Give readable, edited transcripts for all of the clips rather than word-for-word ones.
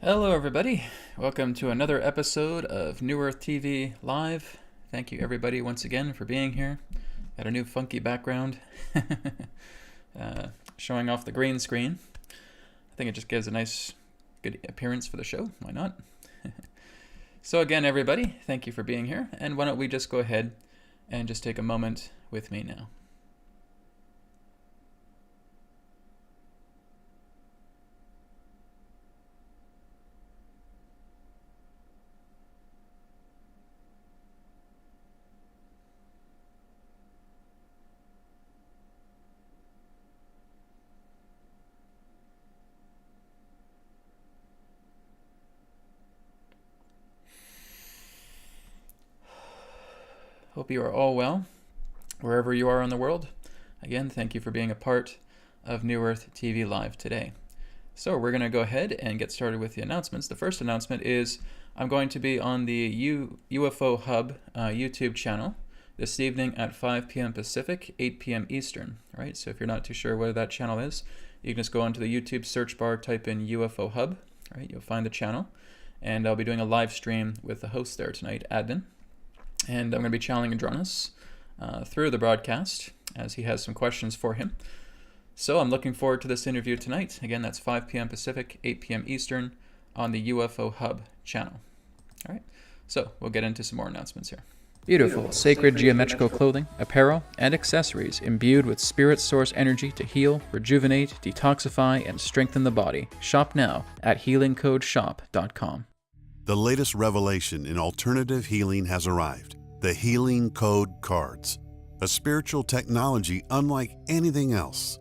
Hello everybody, welcome to another episode of New Earth TV Live. Thank you everybody once again for being here. Got a new funky background showing off the green screen. I think it just gives a nice, good appearance for the show, why not? So again everybody, thank you for being here, and why don't we just go ahead and just take a moment with me now. Hope you are all well, wherever you are in the world. Again, thank you for being a part of New Earth TV Live today. So we're going to go ahead and get started with the announcements. The first announcement is I'm going to be on the UFO Hub YouTube channel this evening at 5 p.m. Pacific, 8 p.m. Eastern. All right, so if you're not too sure where that channel is, you can just go onto the YouTube search bar, type in UFO Hub. All right, you'll find the channel, and I'll be doing a live stream with the host there tonight, Adnan. And I'm going to be channeling Adronis through the broadcast as he has some questions for him. So I'm looking forward to this interview tonight. Again, that's 5 p.m. Pacific, 8 p.m. Eastern on the UFO Hub channel. All right, so we'll get into some more announcements here. Beautiful, sacred geometrical clothing, apparel, and accessories imbued with spirit source energy to heal, rejuvenate, detoxify, and strengthen the body. Shop now at healingcodeshop.com. The latest revelation in alternative healing has arrived. The Healing Code Cards, a spiritual technology unlike anything else.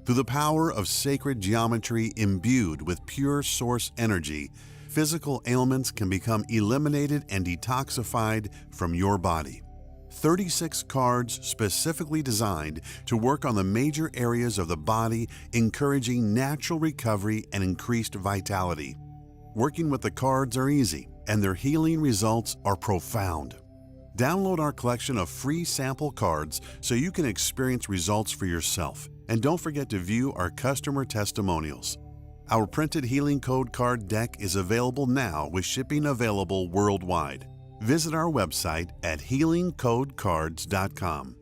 Through the power of sacred geometry imbued with pure source energy, physical ailments can become eliminated and detoxified from your body. 36 cards specifically designed to work on the major areas of the body, encouraging natural recovery and increased vitality. Working with the cards are easy, and their healing results are profound. Download our collection of free sample cards so you can experience results for yourself. And don't forget to view our customer testimonials. Our printed Healing Code card deck is available now with shipping available worldwide. Visit our website at healingcodecards.com.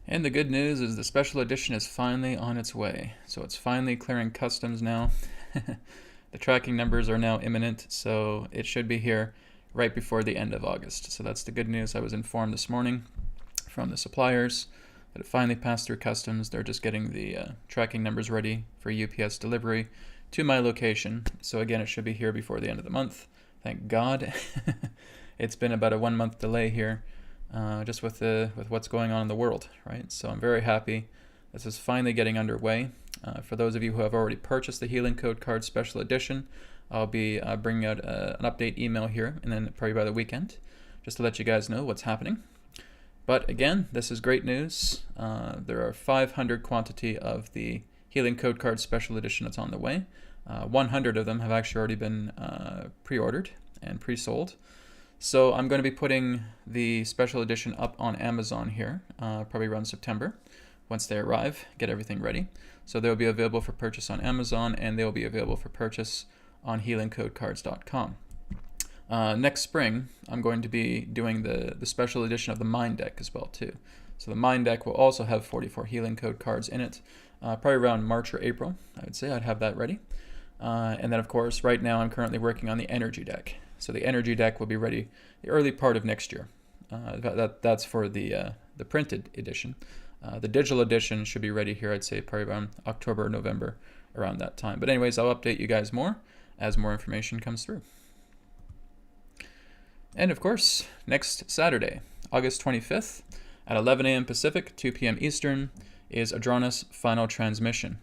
And the good news is the special edition is finally on its way. So it's finally clearing customs now. The tracking numbers are now imminent, so it should be here right before the end of August. So that's the good news. I was informed this morning from the suppliers that it finally passed through customs. They're just getting the tracking numbers ready for UPS delivery to my location. So again, it should be here before the end of the month. Thank God. It's been about a 1 month delay here. Just with what's going on in the world, right? So I'm very happy this is finally getting underway. For those of you who have already purchased the Healing Code Card Special Edition, I'll be bringing out an update email here, and then probably by the weekend, just to let you guys know what's happening. But again, this is great news. There are 500 quantity of the Healing Code Card Special Edition that's on the way. 100 of them have actually already been pre-ordered and pre-sold. So I'm going to be putting the special edition up on Amazon here, probably around September, once they arrive, get everything ready. So they'll be available for purchase on Amazon, and they'll be available for purchase on healingcodecards.com. Next spring, I'm going to be doing the special edition of the Mind Deck as well, too. So the Mind Deck will also have 44 Healing Code cards in it, probably around March or April, I would say. I'd have that ready. And then, of course, right now I'm currently working on the Energy Deck. So the Energy Deck will be ready the early part of next year. That's for the printed edition. The digital edition should be ready here, I'd say, probably around October or November, around that time. But anyways, I'll update you guys more as more information comes through. And of course, next Saturday, August 25th, at 11 a.m. Pacific, 2 p.m. Eastern, is Adronis Final Transmission.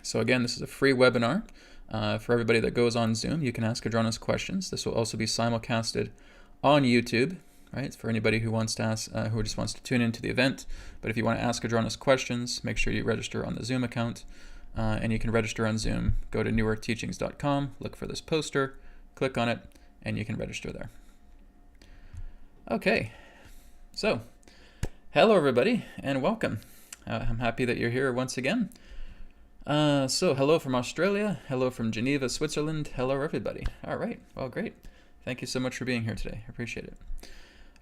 So again, this is a free webinar. For everybody that goes on Zoom, you can ask Adronis questions. This will also be simulcasted on YouTube, right? For anybody who wants to ask, who just wants to tune into the event. But if you want to ask Adronis questions, make sure you register on the Zoom account. And you can register on Zoom. Go to newearthteachings.com, look for this poster, click on it, and you can register there. Okay, so hello everybody, and welcome. I'm happy that you're here once again. So hello from Australia, hello from Geneva, Switzerland, hello everybody. All right, well, great. Thank you so much for being here today. I appreciate it.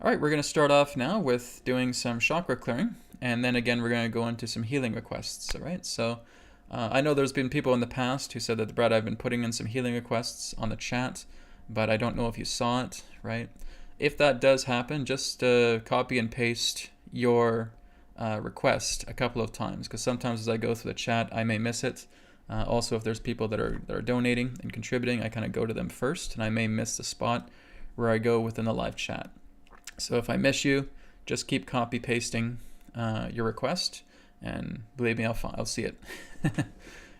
All right, we're going to start off now with doing some chakra clearing, and then again we're going to go into some healing requests. All right, so I know there's been people in the past who said that, Brad, I've been putting in some healing requests on the chat, but I don't know if you saw it, right? If that does happen, just copy and paste your request a couple of times, because sometimes as I go through the chat, I may miss it. Also, if there's people that are donating and contributing, I kind of go to them first, and I may miss the spot where I go within the live chat. So if I miss you, just keep copy pasting your request, and believe me, I'll see it.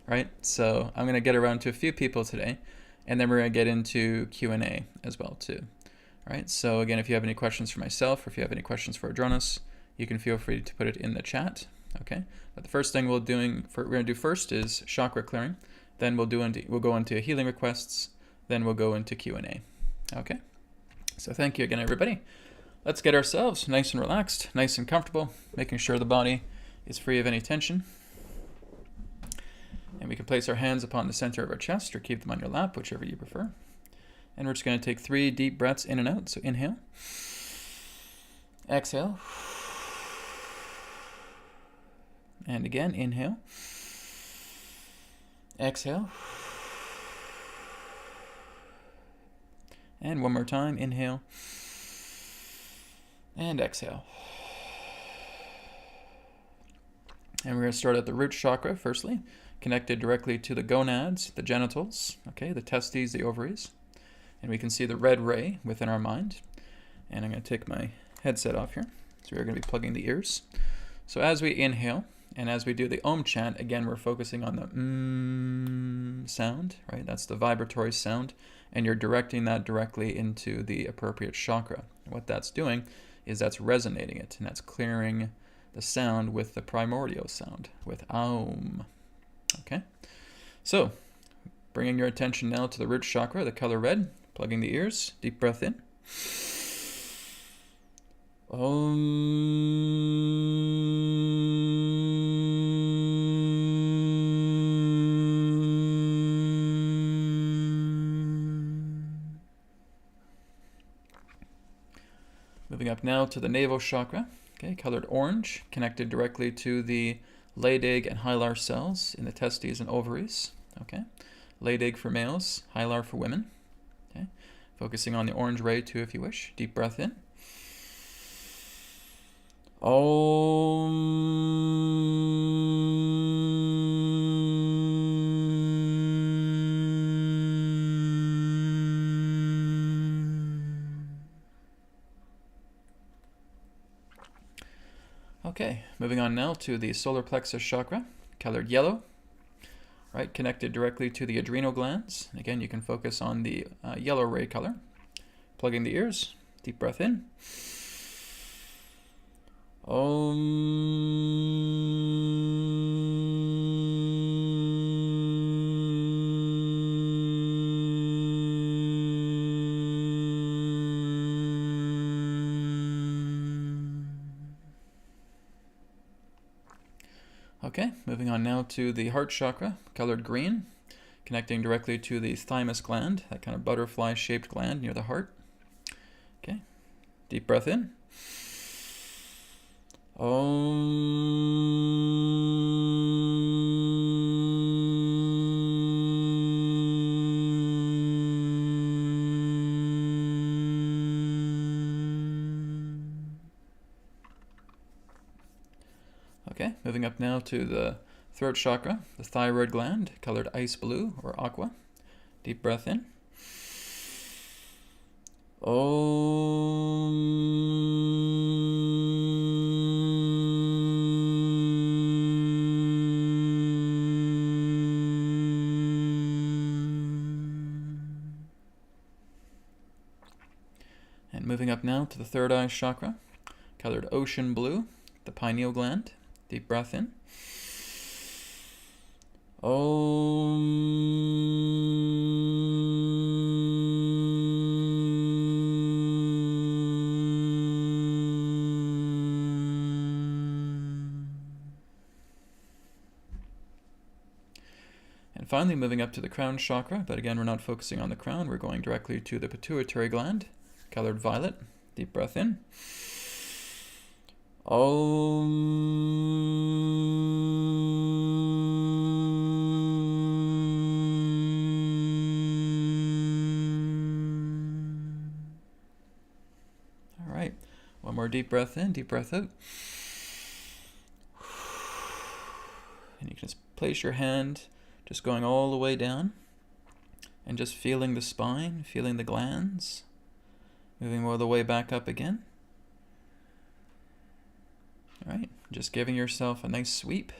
Right? So I'm gonna get around to a few people today, and then we're gonna get into Q&A as well too. All right. So again, if you have any questions for myself, or if you have any questions for Adronis, you can feel free to put it in the chat. Okay. But the first thing we're gonna do first is chakra clearing. Then we'll go into healing requests. Then we'll go into Q&A. Okay. So thank you again, everybody. Let's get ourselves nice and relaxed, nice and comfortable, making sure the body is free of any tension. And we can place our hands upon the center of our chest or keep them on your lap, whichever you prefer. And we're just going to take 3 deep breaths in and out. So inhale, exhale, and again, inhale, exhale, and one more time, inhale, and exhale. And we're going to start at the root chakra, firstly, connected directly to the gonads, the genitals, okay, the testes, the ovaries. And we can see the red ray within our mind. And I'm going to take my headset off here. So we're going to be plugging the ears. So as we inhale, and as we do the Om chant, again, we're focusing on the sound, right? That's the vibratory sound. And you're directing that directly into the appropriate chakra. What that's doing is that's resonating it, and that's clearing the sound with the primordial sound, with Aum. Okay? So, bringing your attention now to the root chakra, the color red, plugging the ears, deep breath in. Moving up now to the navel chakra, okay, colored orange, connected directly to the Leydig and Hylar cells in the testes and ovaries. Okay, Leydig for males, Hylar for women. Okay, focusing on the orange ray too, if you wish. Deep breath in. Okay, moving on now to the solar plexus chakra, colored yellow, right, connected directly to the adrenal glands. Again, you can focus on the yellow ray color. Plugging the ears, deep breath in. Okay, moving on now to the heart chakra, colored green, connecting directly to the thymus gland, that kind of butterfly-shaped gland near the heart. Okay, deep breath in. Okay, moving up now to the throat chakra, the thyroid gland, colored ice blue or aqua. Deep breath in. And moving up now to the third eye chakra, colored ocean blue, the pineal gland. Deep breath in. finally, moving up to the crown chakra, but again, we're not focusing on the crown. We're going directly to the pituitary gland, colored violet. Deep breath in. Om. All right. One more deep breath in, deep breath out. And you can just place your hand just going all the way down and just feeling the spine, feeling the glands, moving all the way back up again. All right, just giving yourself a nice sweep,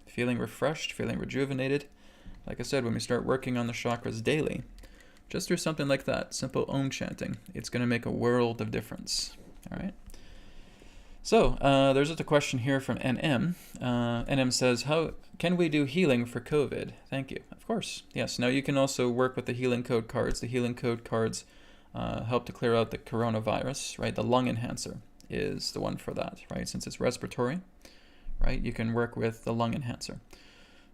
feeling refreshed, feeling rejuvenated. Like I said, when we start working on the chakras daily, just through something like that, simple Om chanting, it's going to make a world of difference. All right. So there's just a question here from NM. NM says, how can we do healing for COVID? Thank you. Of course. Yes. Now you can also work with the healing code cards. The healing code cards help to clear out the coronavirus, right? The lung enhancer is the one for that, right? Since it's respiratory, right? You can work with the lung enhancer.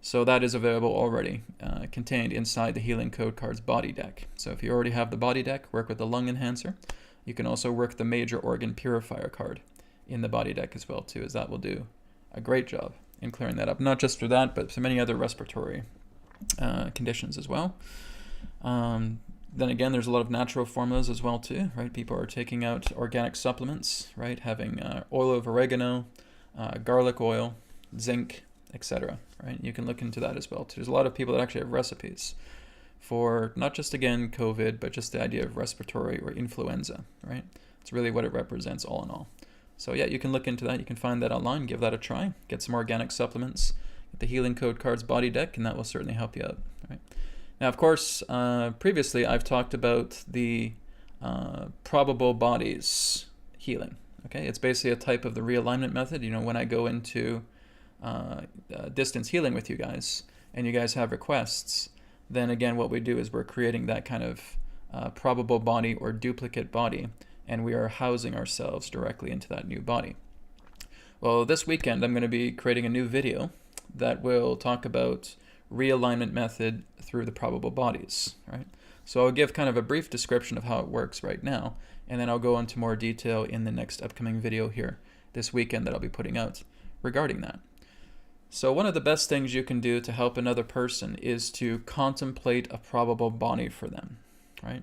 So that is available already, contained inside the healing code cards body deck. So if you already have the body deck, work with the lung enhancer. You can also work the major organ purifier card in the body deck as well too, as that will do a great job in clearing that up. Not just for that, but for many other respiratory conditions as well. Then again, there's a lot of natural formulas as well too, right? People are taking out organic supplements, right? Having oil of oregano, garlic oil, zinc, etc. Right? You can look into that as well too. There's a lot of people that actually have recipes for not just, again, COVID, but just the idea of respiratory or influenza, right? It's really what it represents all in all. So yeah, you can look into that. You can find that online, give that a try, get some organic supplements, get the Healing Code Cards body deck, and that will certainly help you out. Right? Now, of course, previously I've talked about the probable bodies healing. Okay, it's basically a type of the realignment method. You know, when I go into distance healing with you guys, and you guys have requests, then again, what we do is we're creating that kind of probable body or duplicate body, and we are housing ourselves directly into that new body. Well, this weekend I'm going to be creating a new video that will talk about realignment method through the probable bodies, right? So I'll give kind of a brief description of how it works right now, and then I'll go into more detail in the next upcoming video here this weekend that I'll be putting out regarding that. So one of the best things you can do to help another person is to contemplate a probable body for them, right?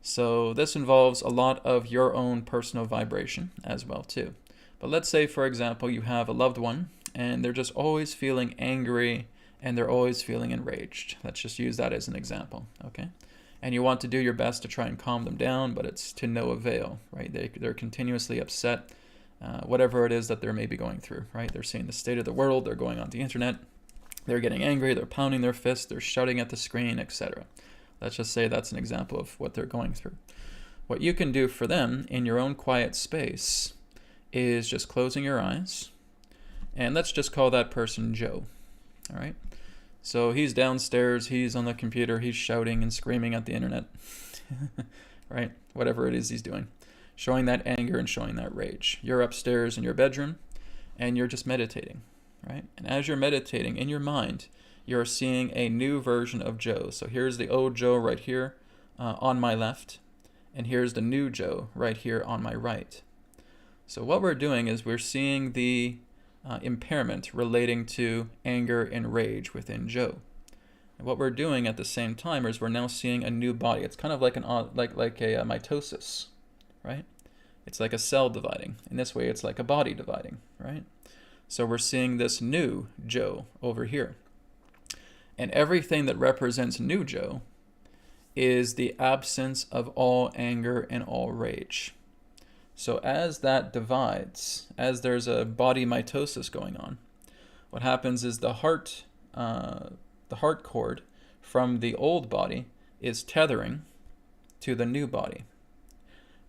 So this involves a lot of your own personal vibration as well too. But let's say, for example, you have a loved one and they're just always feeling angry and they're always feeling enraged. Let's just use that as an example, okay? And you want to do your best to try and calm them down, but it's to no avail, right? They're continuously upset, whatever it is that they may be going through, right? They're seeing the state of the world, they're going on the internet, they're getting angry, they're pounding their fists, they're shouting at the screen, etc. Let's just say that's an example of what they're going through. What you can do for them in your own quiet space is just closing your eyes, and let's just call that person Joe, all right? So he's downstairs, he's on the computer, he's shouting and screaming at the internet, right? Whatever it is he's doing, showing that anger and showing that rage. You're upstairs in your bedroom, and you're just meditating, right? And as you're meditating in your mind, you're seeing a new version of Joe. So here's the old Joe right here on my left, and here's the new Joe right here on my right. So what we're doing is we're seeing the impairment relating to anger and rage within Joe. And what we're doing at the same time is we're now seeing a new body. It's kind of like like a mitosis, right? It's like a cell dividing. In this way, it's like a body dividing, right? So we're seeing this new Joe over here. And everything that represents new Joe is the absence of all anger and all rage. So as that divides, as there's a body mitosis going on, what happens is the heart cord from the old body is tethering to the new body.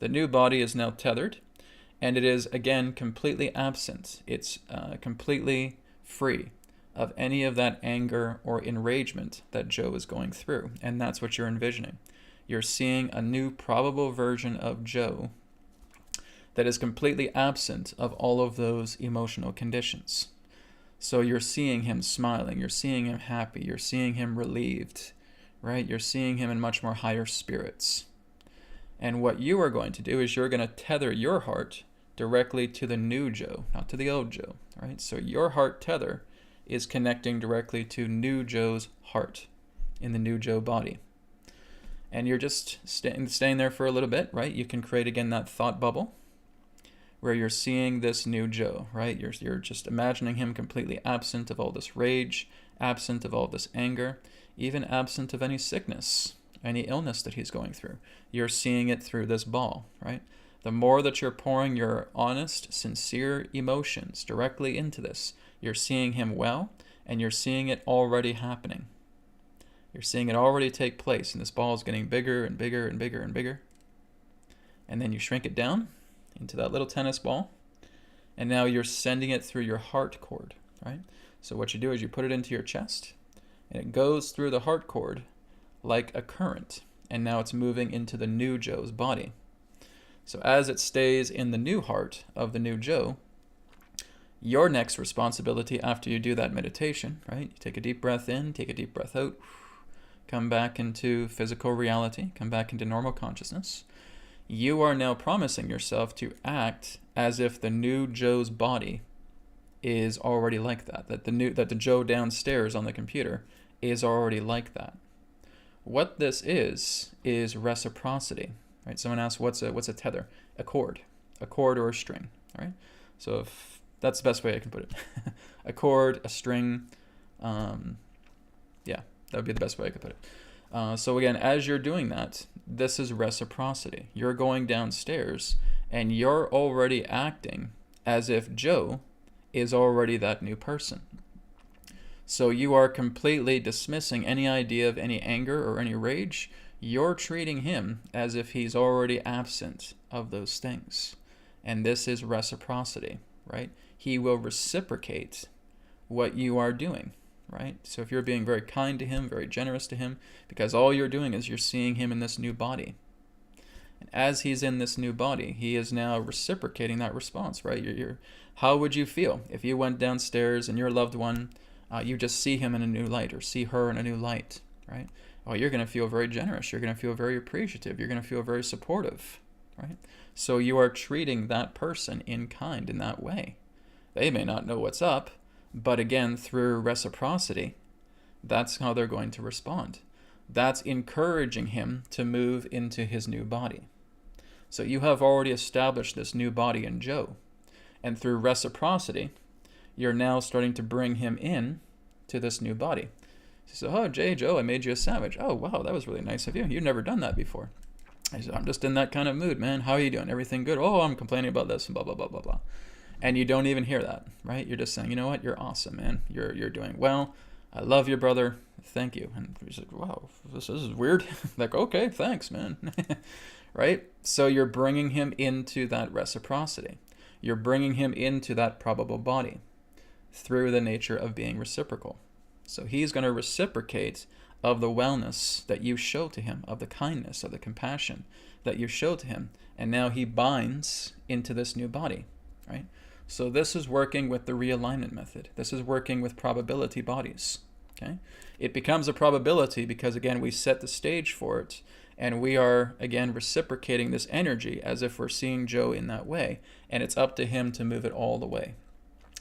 The new body is now tethered, and it is again completely absent. It's completely free of any of that anger or enragement that Joe is going through. And that's what you're envisioning. You're seeing a new probable version of Joe that is completely absent of all of those emotional conditions. So you're seeing him smiling, you're seeing him happy, you're seeing him relieved, right? You're seeing him in much more higher spirits. And what you are going to do is you're going to tether your heart directly to the new Joe, not to the old Joe, right? So your heart tether is connecting directly to new Joe's heart in the new Joe body. And you're just staying there for a little bit, right? You can create again that thought bubble where you're seeing this new Joe, right? You're just imagining him completely absent of all this rage, absent of all this anger, even absent of any sickness, any illness that he's going through. You're seeing it through this ball, right? The more that you're pouring your honest, sincere emotions directly into this, you're seeing him well, and you're seeing it already happening. You're seeing it already take place, and this ball is getting bigger and bigger and bigger and bigger. And then you shrink it down into that little tennis ball, and now you're sending it through your heart cord, right? So what you do is you put it into your chest, and it goes through the heart cord like a current, and now it's moving into the new Joe's body. So as it stays in the new heart of the new Joe, your next responsibility after you do that meditation, right? You take a deep breath in, take a deep breath out, come back into physical reality, come back into normal consciousness. You are now promising yourself to act as if the new Joe's body is already like that, that the Joe downstairs on the computer is already like that. What this is reciprocity, right? Someone asked, what's a tether? A cord or a string, all right? So if that's the best way I can put it. A cord, a string, yeah, that would be the best way I could put it. So again, as you're doing that, this is reciprocity. You're going downstairs and you're already acting as if Joe is already that new person. So you are completely dismissing any idea of any anger or any rage. You're treating him as if he's already absent of those things. And this is reciprocity, right? He will reciprocate what you are doing, right? So if you're being very kind to him, very generous to him, because all you're doing is you're seeing him in this new body. And as he's in this new body, he is now reciprocating that response, right? How would you feel if you went downstairs and your loved one, you just see him in a new light or see her in a new light, right? Well, you're going to feel very generous. You're going to feel very appreciative. You're going to feel very supportive, right? So you are treating that person in kind in that way. They may not know what's up, but again, through reciprocity, that's how they're going to respond. That's encouraging him to move into his new body. So you have already established this new body in Joe. And through reciprocity, you're now starting to bring him in to this new body. So, oh, Joe, I made you a sandwich. Oh, wow, that was really nice of you. You've never done that before. I said, I'm just in that kind of mood, man. How are you doing? Everything good? Oh, I'm complaining about this and blah, blah, blah, blah, blah. And you don't even hear that, right? You're just saying, you know what? You're awesome, man. You're doing well. I love you, brother. Thank you. And he's like, wow, this is weird. Like, okay, thanks, man. Right? So you're bringing him into that reciprocity. You're bringing him into that probable body through the nature of being reciprocal. So he's going to reciprocate of the wellness that you show to him, of the kindness, of the compassion that you show to him. And now he binds into this new body, right? So this is working with the realignment method. This is working with probability bodies, okay? It becomes a probability because, again, we set the stage for it, and we are, again, reciprocating this energy as if we're seeing Joe in that way, and it's up to him to move it all the way.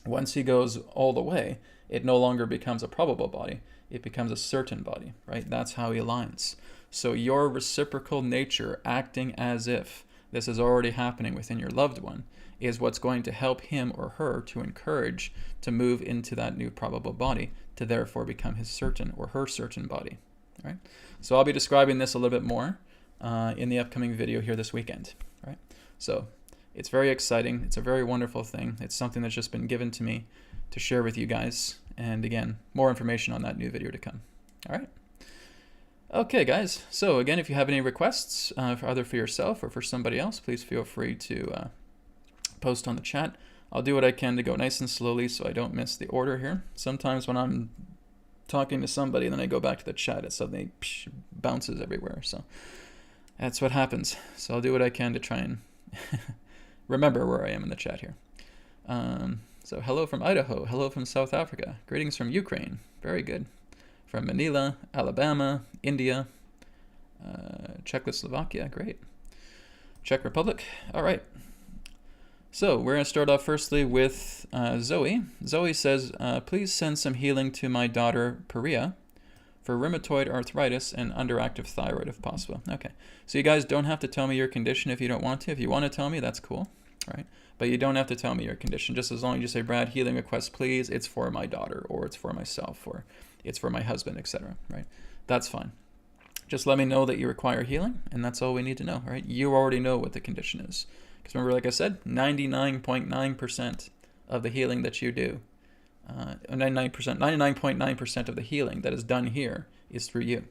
Once he goes all the way, it no longer becomes a probable body. It becomes a certain body, right? That's how he aligns. So your reciprocal nature, acting as if this is already happening within your loved one, is what's going to help him or her to encourage to move into that new probable body, to therefore become his certain or her certain body, right? So I'll be describing this a little bit more in the upcoming video here this weekend, right? So it's very exciting. It's a very wonderful thing. It's something that's just been given to me to share with you guys. And again, more information on that new video to come. All right. Okay, guys. So again, if you have any requests, either for yourself or for somebody else, please feel free to post on the chat. I'll do what I can to go nice and slowly so I don't miss the order here. Sometimes when I'm talking to somebody and then I go back to the chat, it suddenly bounces everywhere. So that's what happens. So I'll do what I can to try and remember where I am in the chat here. So hello from Idaho. Hello from South Africa. Greetings from Ukraine. Very good. From Manila, Alabama, India, Czechoslovakia. Great. Czech Republic. All right. So we're going to start off firstly with Zoe. Zoe says, please send some healing to my daughter, Perea, for rheumatoid arthritis and underactive thyroid if possible. Okay. So you guys don't have to tell me your condition if you don't want to. If you want to tell me, that's cool. All right. But you don't have to tell me your condition. Just as long as you say, Brad, healing request, please. It's for my daughter, or it's for myself, or it's for my husband, etc. Right? That's fine. Just let me know that you require healing, and that's all we need to know. Right? You already know what the condition is. Because remember, like I said, 99.9% of the healing that you do, 99.9% of the healing that is done here is through you.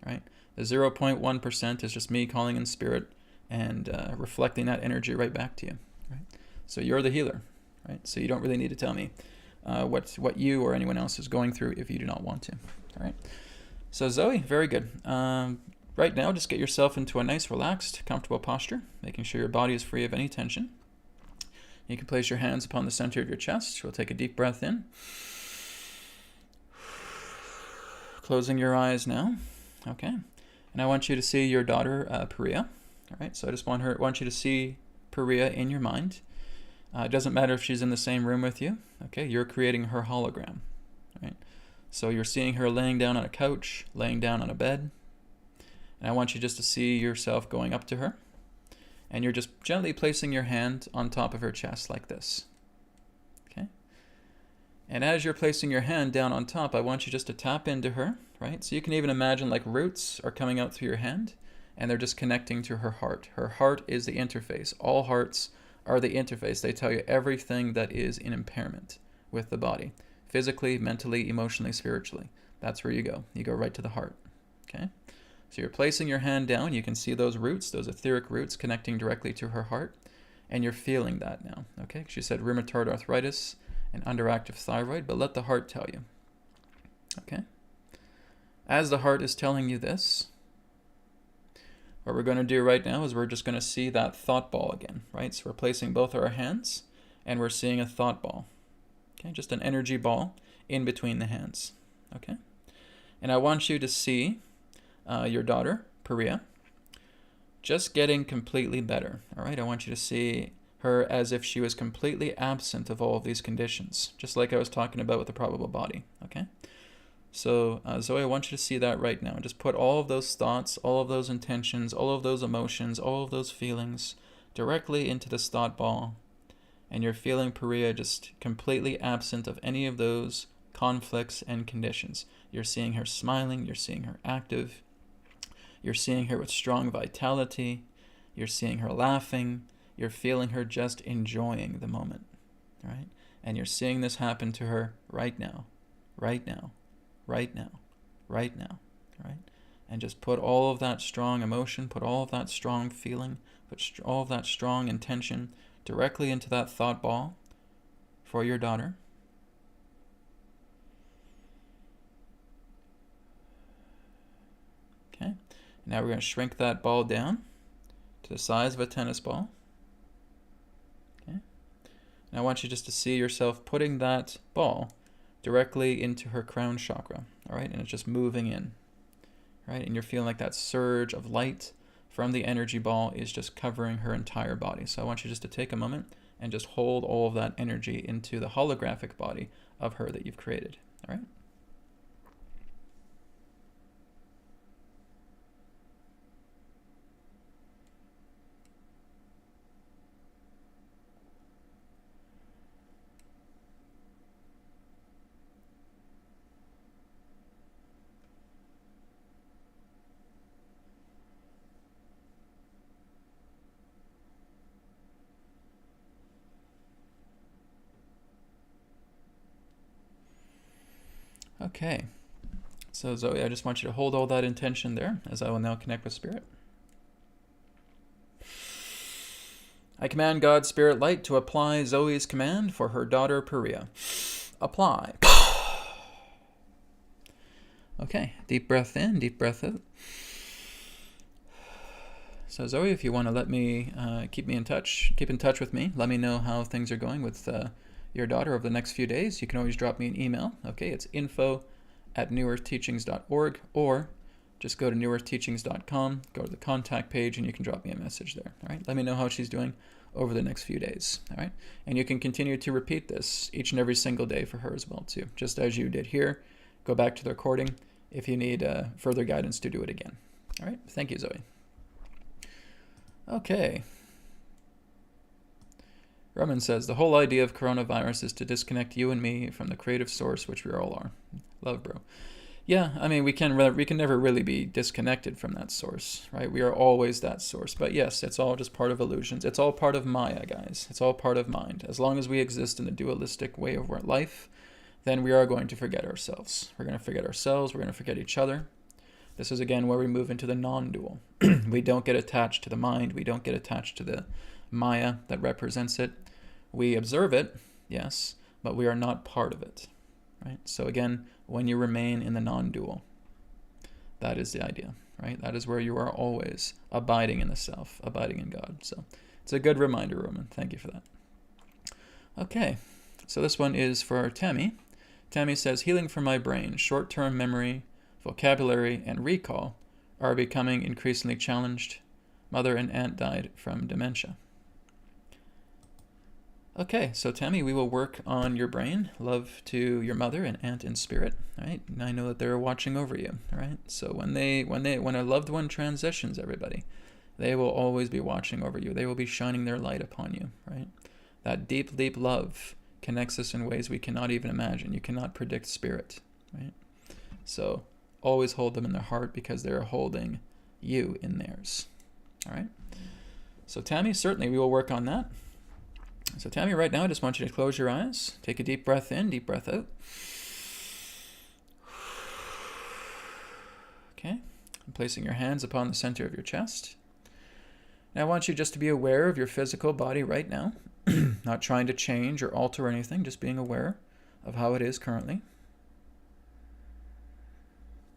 Right? The 0.1% is just me calling in spirit and reflecting that energy right back to you. Right? So you're the healer, right? So you don't really need to tell me what you or anyone else is going through if you do not want to. All right. So Zoe, very good. Right now, just get yourself into a nice, relaxed, comfortable posture, making sure your body is free of any tension. You can place your hands upon the center of your chest. We'll take a deep breath in. Closing your eyes now. Okay. And I want you to see your daughter, Perea. All right. So I just want you to see Perea in your mind. It doesn't matter if she's in the same room with you. Okay, you're creating her hologram. Right? So you're seeing her laying down on a couch, laying down on a bed. And I want you just to see yourself going up to her. And you're just gently placing your hand on top of her chest like this. Okay? And as you're placing your hand down on top, I want you just to tap into her. Right? So you can even imagine like roots are coming out through your hand. And they're just connecting to her heart. Her heart is the interface. All hearts are the interface. They tell you everything that is in impairment with the body. Physically, mentally, emotionally, spiritually. That's where you go. You go right to the heart. Okay? So you're placing your hand down. You can see those roots, those etheric roots connecting directly to her heart. And you're feeling that now. Okay? She said rheumatoid arthritis and underactive thyroid, but let the heart tell you. Okay? As the heart is telling you this, what we're going to do right now is we're just going to see that thought ball again, right? So we're placing both our hands and we're seeing a thought ball, okay? Just an energy ball in between the hands, okay? And I want you to see your daughter, Perea, just getting completely better, all right? I want you to see her as if she was completely absent of all of these conditions, just like I was talking about with the probable body, okay? So, Zoe, I want you to see that right now. Just put all of those thoughts, all of those intentions, all of those emotions, all of those feelings directly into this thought ball. And you're feeling Perea just completely absent of any of those conflicts and conditions. You're seeing her smiling. You're seeing her active. You're seeing her with strong vitality. You're seeing her laughing. You're feeling her just enjoying the moment, right? And you're seeing this happen to her right now, right now. Right now, right now, right? And just put all of that strong emotion, put all of that strong feeling, put all of that strong intention directly into that thought ball for your daughter. Okay, now we're going to shrink that ball down to the size of a tennis ball. Okay, and I want you just to see yourself putting that ball directly into her crown chakra, all right? And it's just moving in, right? And you're feeling like that surge of light from the energy ball is just covering her entire body. So I want you just to take a moment and just hold all of that energy into the holographic body of her that you've created, all right? Okay, so Zoe, I just want you to hold all that intention there as I will now connect with Spirit. I command God's Spirit Light to apply Zoe's command for her daughter Perea. Apply. Okay, deep breath in, deep breath out. So Zoe, if you want to let me keep in touch with me, let me know how things are going with your daughter over the next few days, you can always drop me an email. Okay, it's info@newearthteachings.org, or just go to newearthteachings.com, go to the contact page, and you can drop me a message there. All right, let me know how she's doing over the next few days. All right, and you can continue to repeat this each and every single day for her as well too, just as you did here. Go back to the recording if you need further guidance to do it again. All right, thank you, Zoe. Okay. Roman says, the whole idea of coronavirus is to disconnect you and me from the creative source, which we all are. Love, bro. Yeah, I mean, we can never really be disconnected from that source, right? We are always that source. But yes, it's all just part of illusions. It's all part of Maya, guys. It's all part of mind. As long as we exist in the dualistic way of our life, then we are going to forget ourselves. We're going to forget ourselves. We're going to forget each other. This is, again, where we move into the non-dual. We don't get attached to the mind. We don't get attached to the Maya that represents it. We observe it, yes, but we are not part of it, right? So again, when you remain in the non-dual, that is the idea, right? That is where you are always abiding in the self, abiding in God. So it's a good reminder, Roman. Thank you for that. Okay, so this one is for Tammy. Tammy says, healing from my brain, short-term memory, vocabulary, and recall are becoming increasingly challenged. Mother and aunt died from dementia. Okay, so Tammy, we will work on your brain. Love to your mother and aunt in spirit, right? And I know that they're watching over you, right? So when a loved one transitions, everybody, they will always be watching over you. They will be shining their light upon you, right? That deep, deep love connects us in ways we cannot even imagine. You cannot predict spirit, right? So always hold them in their heart because they're holding you in theirs, all right? So Tammy, certainly we will work on that. So Tammy, right now, I just want you to close your eyes. Take a deep breath in, deep breath out. Okay. And placing your hands upon the center of your chest. Now I want you just to be aware of your physical body right now. Not trying to change or alter anything, just being aware of how it is currently.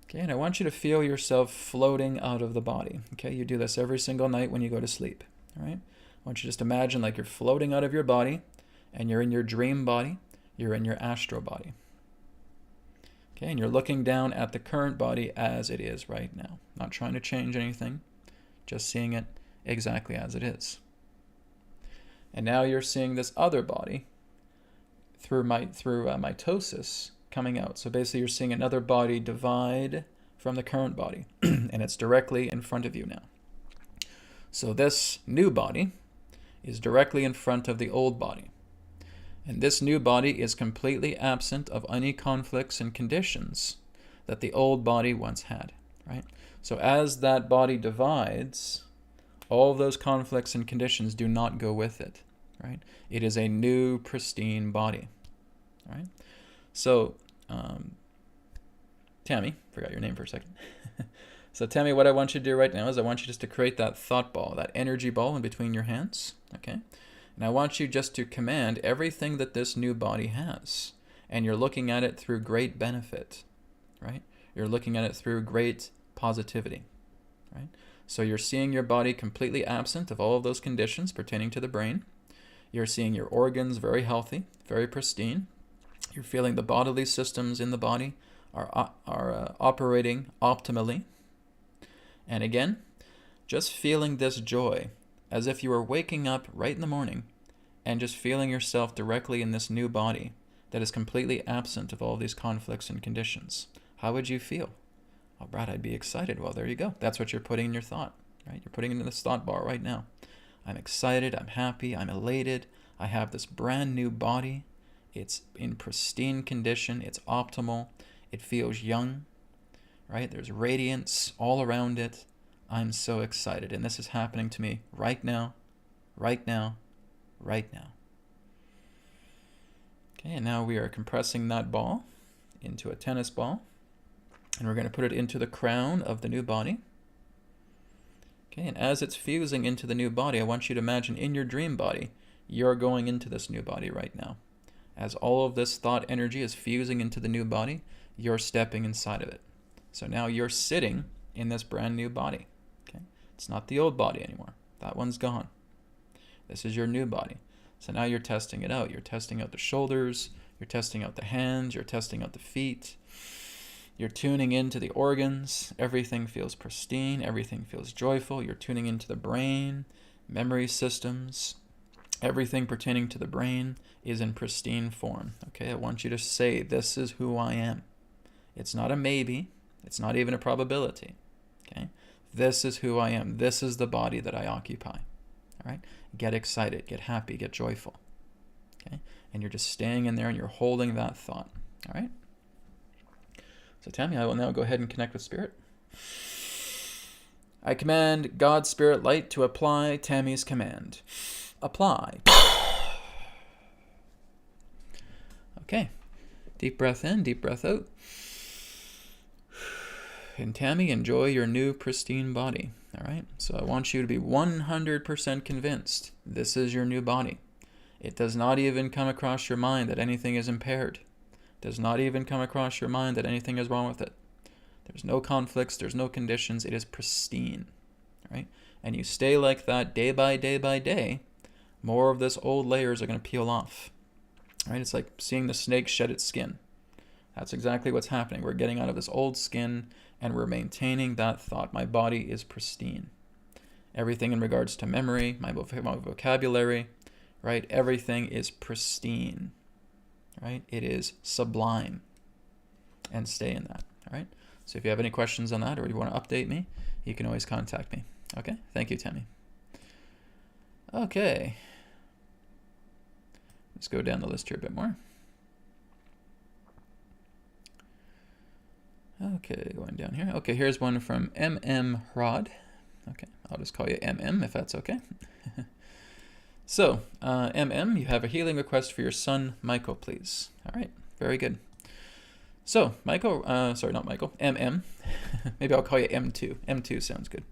Okay, and I want you to feel yourself floating out of the body. Okay, you do this every single night when you go to sleep. All right? I want you to just imagine like you're floating out of your body and you're in your dream body, you're in your astral body. Okay, and you're looking down at the current body as it is right now. Not trying to change anything, just seeing it exactly as it is. And now you're seeing this other body through mitosis coming out. So basically you're seeing another body divide from the current body, and it's directly in front of you now. So this new body is directly in front of the old body. And this new body is completely absent of any conflicts and conditions that the old body once had, right? So as that body divides, all of those conflicts and conditions do not go with it, right? It is a new, pristine body, right? So, Tammy, forgot your name for a second. So Tammy, what I want you to do right now is I want you just to create that thought ball, that energy ball in between your hands, okay? And I want you just to command everything that this new body has. And you're looking at it through great benefit, right? You're looking at it through great positivity, right? So you're seeing your body completely absent of all of those conditions pertaining to the brain. You're seeing your organs very healthy, very pristine. You're feeling the bodily systems in the body are operating optimally. And again, just feeling this joy as if you were waking up right in the morning and just feeling yourself directly in this new body that is completely absent of all these conflicts and conditions. How would you feel? Oh, Brad, I'd be excited. Well, there you go. That's what you're putting in your thought, right? You're putting it in this thought bar right now. I'm excited. I'm happy. I'm elated. I have this brand new body. It's in pristine condition. It's optimal. It feels young, right? There's radiance all around it. I'm so excited. And this is happening to me right now, right now, right now. Okay, and now we are compressing that ball into a tennis ball. And we're going to put it into the crown of the new body. Okay, and as it's fusing into the new body, I want you to imagine in your dream body, you're going into this new body right now. As all of this thought energy is fusing into the new body, you're stepping inside of it. So now you're sitting in this brand new body. Okay, it's not the old body anymore. That one's gone. This is your new body. So now you're testing it out. You're testing out the shoulders, you're testing out the hands, you're testing out the feet. You're tuning into the organs. Everything feels pristine. Everything feels joyful. You're tuning into the brain, memory systems. Everything pertaining to the brain is in pristine form. Okay, I want you to say, this is who I am. It's not a maybe. It's not even a probability. Okay, this is who I am. This is the body that I occupy. All right, get excited, get happy, get joyful. Okay, and you're just staying in there and you're holding that thought. All right. So Tammy, I will now go ahead and connect with Spirit. I command God's Spirit Light to apply Tammy's command. Apply. Okay. Deep breath in, deep breath out. And Tammy, enjoy your new pristine body. All right. So I want you to be 100% convinced this is your new body. It does not even come across your mind that anything is impaired. Does not even come across your mind that anything is wrong with it. There's no conflicts, there's no conditions, it is pristine, right? And you stay like that day by day by day, more of this old layers are going to peel off, right? It's like seeing the snake shed its skin. That's exactly what's happening. We're getting out of this old skin and we're maintaining that thought. My body is pristine. Everything in regards to memory, my vocabulary, right? Everything is pristine. Right? It is sublime. And stay in that. All right? So if you have any questions on that or you want to update me, you can always contact me. Okay? Thank you, Tammy. Okay. Let's go down the list here a bit more. Okay, going down here. Okay, here's one from MM Rod. Okay, I'll just call you MM if that's okay. So, MM, you have a healing request for your son, Michael, please. All right, very good. So, Michael, sorry, not Michael, MM. Maybe I'll call you M2. M2 sounds good.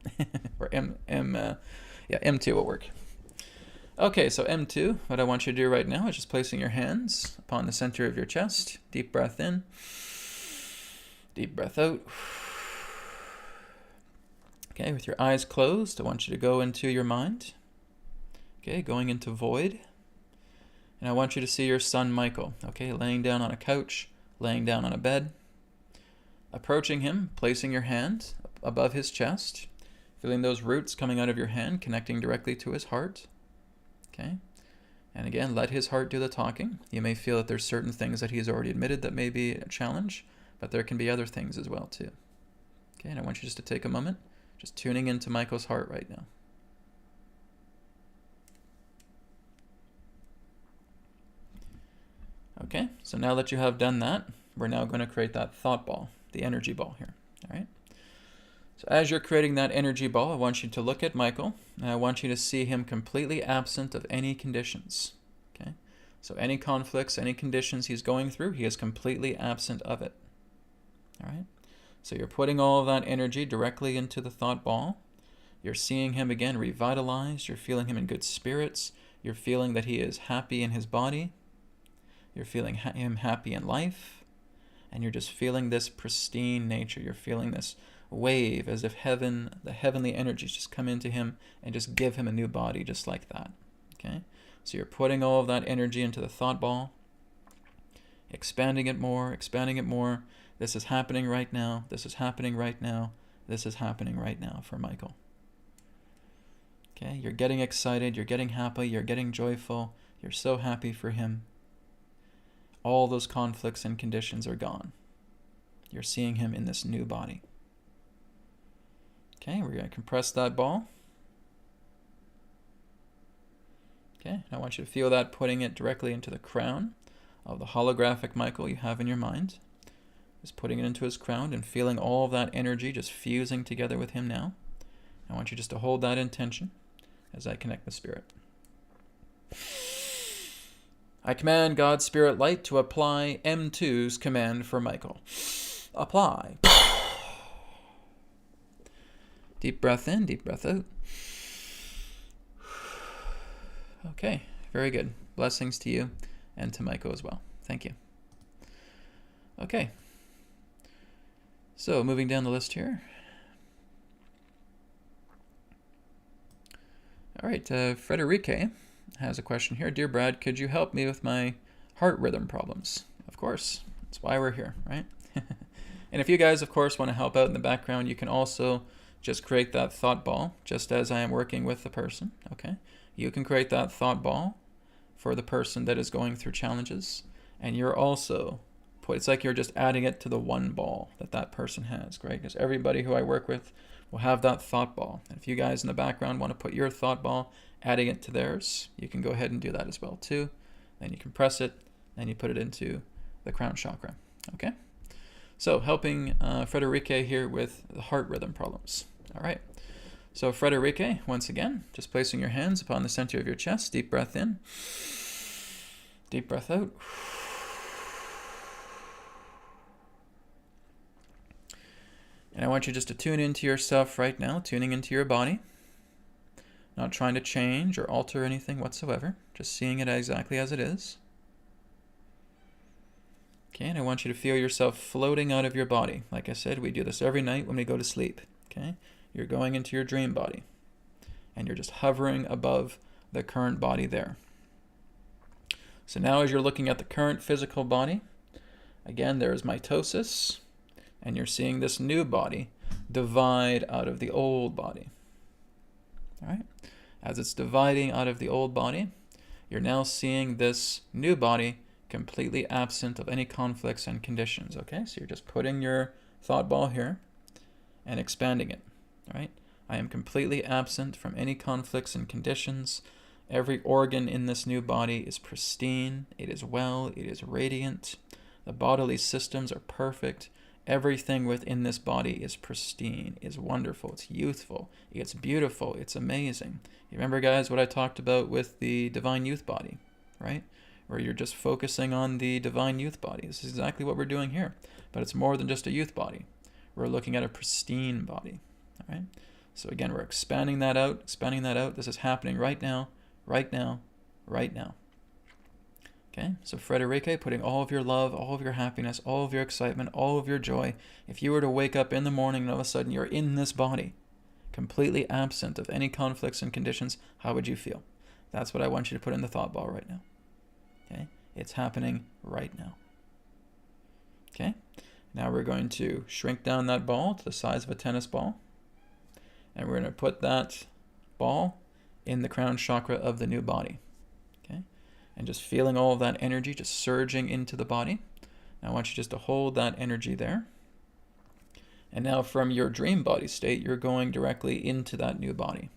Or M2 will work. Okay, so M2, what I want you to do right now is just placing your hands upon the center of your chest. Deep breath in. Deep breath out. Okay, with your eyes closed, I want you to go into your mind. Okay, going into void. And I want you to see your son, Michael, okay, laying down on a couch, laying down on a bed. Approaching him, placing your hand above his chest, feeling those roots coming out of your hand, connecting directly to his heart. Okay, and again, let his heart do the talking. You may feel that there's certain things that he's already admitted that may be a challenge, but there can be other things as well, too. Okay, and I want you just to take a moment, just tuning into Michael's heart right now. Okay, so now that you have done that, we're now going to create that thought ball, the energy ball here, all right? So as you're creating that energy ball, I want you to look at Michael, and I want you to see him completely absent of any conditions, okay? So any conflicts, any conditions he's going through, he is completely absent of it, all right? So you're putting all of that energy directly into the thought ball. You're seeing him again revitalized. You're feeling him in good spirits. You're feeling that he is happy in his body. You're feeling him happy in life, and you're just feeling this pristine nature. You're feeling this wave as if heaven, the heavenly energies just come into him and just give him a new body just like that, okay? So you're putting all of that energy into the thought ball, expanding it more, expanding it more. This is happening right now. This is happening right now. This is happening right now for Michael. Okay, you're getting excited. You're getting happy. You're getting joyful. You're so happy for him. All those conflicts and conditions are gone. You're seeing him in this new body. Okay, we're going to compress that ball. Okay, I want you to feel that putting it directly into the crown of the holographic Michael you have in your mind. Just putting it into his crown and feeling all of that energy just fusing together with him now. I want you just to hold that intention as I connect with Spirit. I command God's Spirit Light to apply M2's command for Michael. Apply. Deep breath in, deep breath out. Okay, very good. Blessings to you and to Michael as well. Thank you. Okay. So, moving down the list here. All right, Frederique. has a question here. Dear Brad, could you help me with my heart rhythm problems? Of course. That's why we're here, right? And if you guys, of course, want to help out in the background, you can also just create that thought ball, just as I am working with the person, okay? You can create that thought ball for the person that is going through challenges, and you're also, it's like you're just adding it to the one ball that that person has, right? Because everybody who I work with will have that thought ball. And if you guys in the background want to put your thought ball, adding it to theirs, you can go ahead and do that as well too. Then you can press it, and you put it into the crown chakra, okay? So helping Frederique here with the heart rhythm problems. All right. So Frederique, once again, just placing your hands upon the center of your chest. Deep breath in. Deep breath out. And I want you just to tune into yourself right now, tuning into your body. Not trying to change or alter anything whatsoever. Just seeing it exactly as it is. Okay, and I want you to feel yourself floating out of your body. Like I said, we do this every night when we go to sleep. Okay, you're going into your dream body, and you're just hovering above the current body there. So now as you're looking at the current physical body, again, there is mitosis, and you're seeing this new body divide out of the old body. All right, as it's dividing out of the old body, you're now seeing this new body completely absent of any conflicts and conditions, okay? So you're just putting your thought ball here and expanding it, all right? I am completely absent from any conflicts and conditions. Every organ in this new body is pristine, it is well, it is radiant. The bodily systems are perfect. Everything within this body is pristine, is wonderful, it's youthful, it's beautiful, it's amazing. You remember, guys, what I talked about with the divine youth body, right? Where you're just focusing on the divine youth body. This is exactly what we're doing here. But it's more than just a youth body. We're looking at a pristine body. All right? So again, we're expanding that out, expanding that out. This is happening right now, right now, right now. Okay? So Frederique, putting all of your love, all of your happiness, all of your excitement, all of your joy. If you were to wake up in the morning and all of a sudden you're in this body, completely absent of any conflicts and conditions, how would you feel? That's what I want you to put in the thought ball right now. Okay, it's happening right now. Okay, now we're going to shrink down that ball to the size of a tennis ball, and we're going to put that ball in the crown chakra of the new body. Okay, and just feeling all of that energy just surging into the body. Now I want you just to hold that energy there. And now from your dream body state, you're going directly into that new body.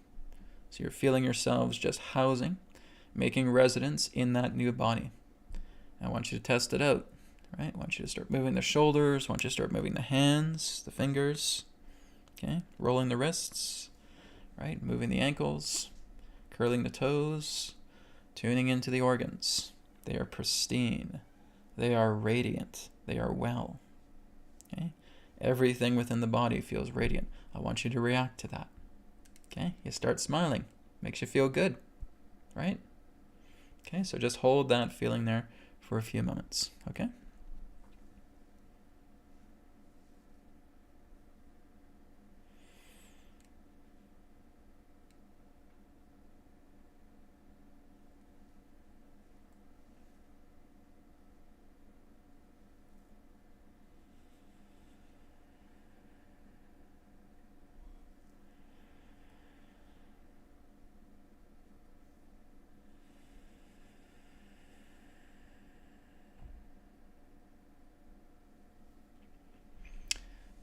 So you're feeling yourselves just housing, making residence in that new body. I want you to test it out, right? I want you to start moving the shoulders. I want you to start moving the hands, the fingers, okay? Rolling the wrists, right? Moving the ankles, curling the toes, tuning into the organs. They are pristine. They are radiant. They are well, okay? Everything within the body feels radiant. I want you to react to that, okay? You start smiling. Makes you feel good, right? Okay, so just hold that feeling there for a few moments, okay?